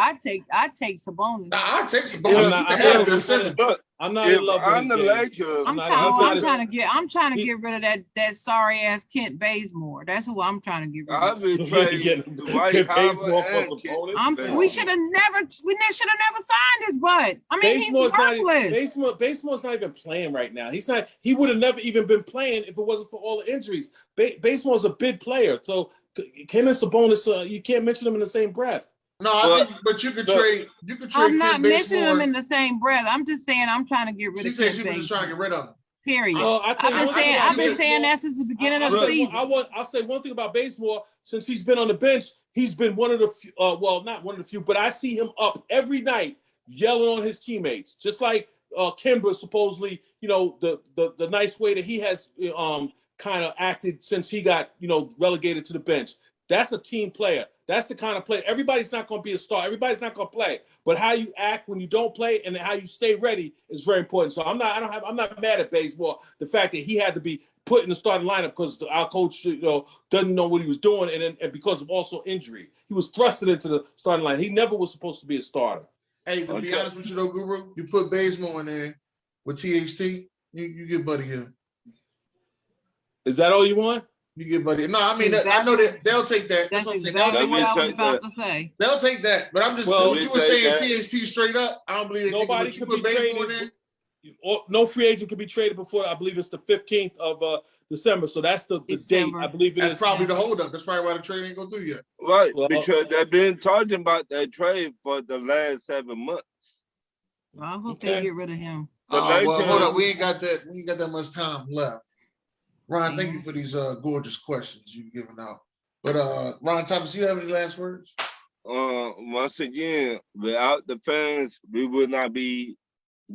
C: I take Sabonis.
A: Nah, I'll take Sabonis.
B: Yeah,
A: You can have Ben Simmons.
B: But
D: I'm not
B: if
D: in love with
B: I'm
D: his
B: the
D: game.
B: Lakers,
C: I'm trying to get rid of that sorry ass Kent Bazemore. That's who I'm trying to get rid
B: I've
C: of.
B: been trading Dwight Howard and Kent.
C: We should have never signed his butt. I mean, he's worthless.
D: Basemore's not even playing right now. He would have never even been playing if it wasn't for all the injuries. Basemore's a big player. So him and Sabonis, you can't mention them in the same breath.
A: No, I think, but you could trade. You could trade.
C: I'm not
A: Kent
C: mentioning
A: Bazemore.
C: them in the same breath. I'm just saying I'm trying to get rid
A: She
C: of.
A: said she was just trying to get rid of him.
C: Period.
A: I've
C: been saying that since the beginning of the season.
D: I'll say one thing about Bazemore. Since he's been on the bench, he's been one of the few, not one of the few, but I see him up every night yelling on his teammates, just like Kimber supposedly, the nice way that he has kind of acted since he got relegated to the bench. That's a team player. That's the kind of player. Everybody's not going to be a star. Everybody's not going to play. But how you act when you don't play and how you stay ready is very important. So I'm not mad at Bazemore. The fact that he had to be put in the starting lineup because our coach doesn't know what he was doing, and because of also injury, he was thrusted into the starting line. He never was supposed to be a starter.
A: Hey, to be honest with you though, Guru, you put Bazemore in there with THT, you get Buddy Hield.
D: Is that all you want?
A: You get Buddy. No, I mean, I
C: Exactly.
A: know that they'll take that.
C: That's
A: what I'm saying.
C: exactly
B: Let me
C: what I was
B: take
C: about
B: that.
C: to say.
A: They'll take that. But I'm just
D: Well,
A: what you were
B: let me
A: saying.
B: take
A: THT straight up. I don't believe they take it.
D: Nobody
A: But you
D: could
A: put
D: be
A: baseball in there.
D: traded. No free agent can be traded before, I believe it's the 15th of December. So that's the date.
C: December.
D: I believe it
A: That's
D: is.
A: probably the holdup. That's probably why the trade ain't go through yet.
B: Right,
D: Well,
B: because they've been talking about that trade for the last 7 months.
C: Well, I hope
D: Okay.
C: they get rid of him.
B: The
A: Well, hold
B: Lakers-
A: up. We ain't got that much time left. Ron, thank you for these gorgeous questions you've given out. But Ron Thomas, you have any last words?
B: Once again, without the fans, we would not be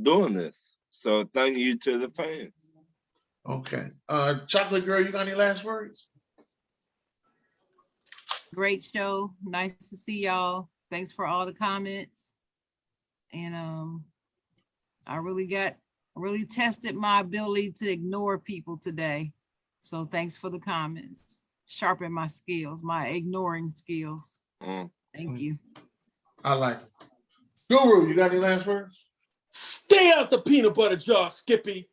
B: doing this. So thank you to the fans.
A: Okay. Chocolate Girl, you got any last words?
C: Great show. Nice to see y'all. Thanks for all the comments. And I really tested my ability to ignore people today. So thanks for the comments. Sharpen my skills, my ignoring skills. Thank you.
A: I like it. Guru, you got any last words?
D: Stay out the peanut butter jar, Skippy.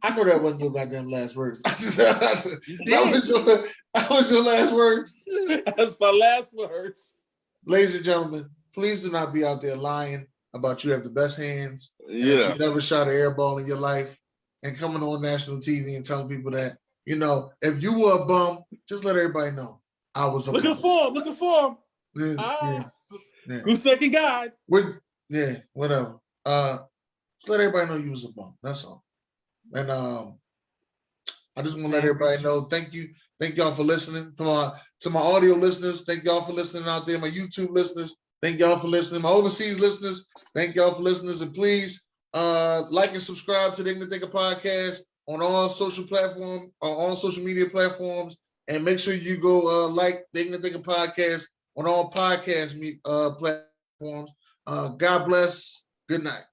A: I know that wasn't your goddamn last words. that was your last words.
D: That's my last words.
A: Ladies and gentlemen, please do not be out there lying about you have the best hands. And that
B: Yeah.
A: you never shot an air ball in your life and coming on national TV and telling people that, if you were a bum, just let everybody know I was a
D: Looking
A: bum.
D: for him.
A: Yeah.
D: Who's second guy?
A: Whatever. Just let everybody know you was a bum. That's all. And I just want to let everybody know. Thank y'all for listening. To my audio listeners, thank y'all for listening out there. My YouTube listeners, thank y'all for listening. My overseas listeners, thank y'all for listening. And please like and subscribe to the Ignorant Thinker podcast on all social platforms, all social media platforms, and make sure you go like the Ignorant Thinker podcast on all podcast platforms. God bless. Good night.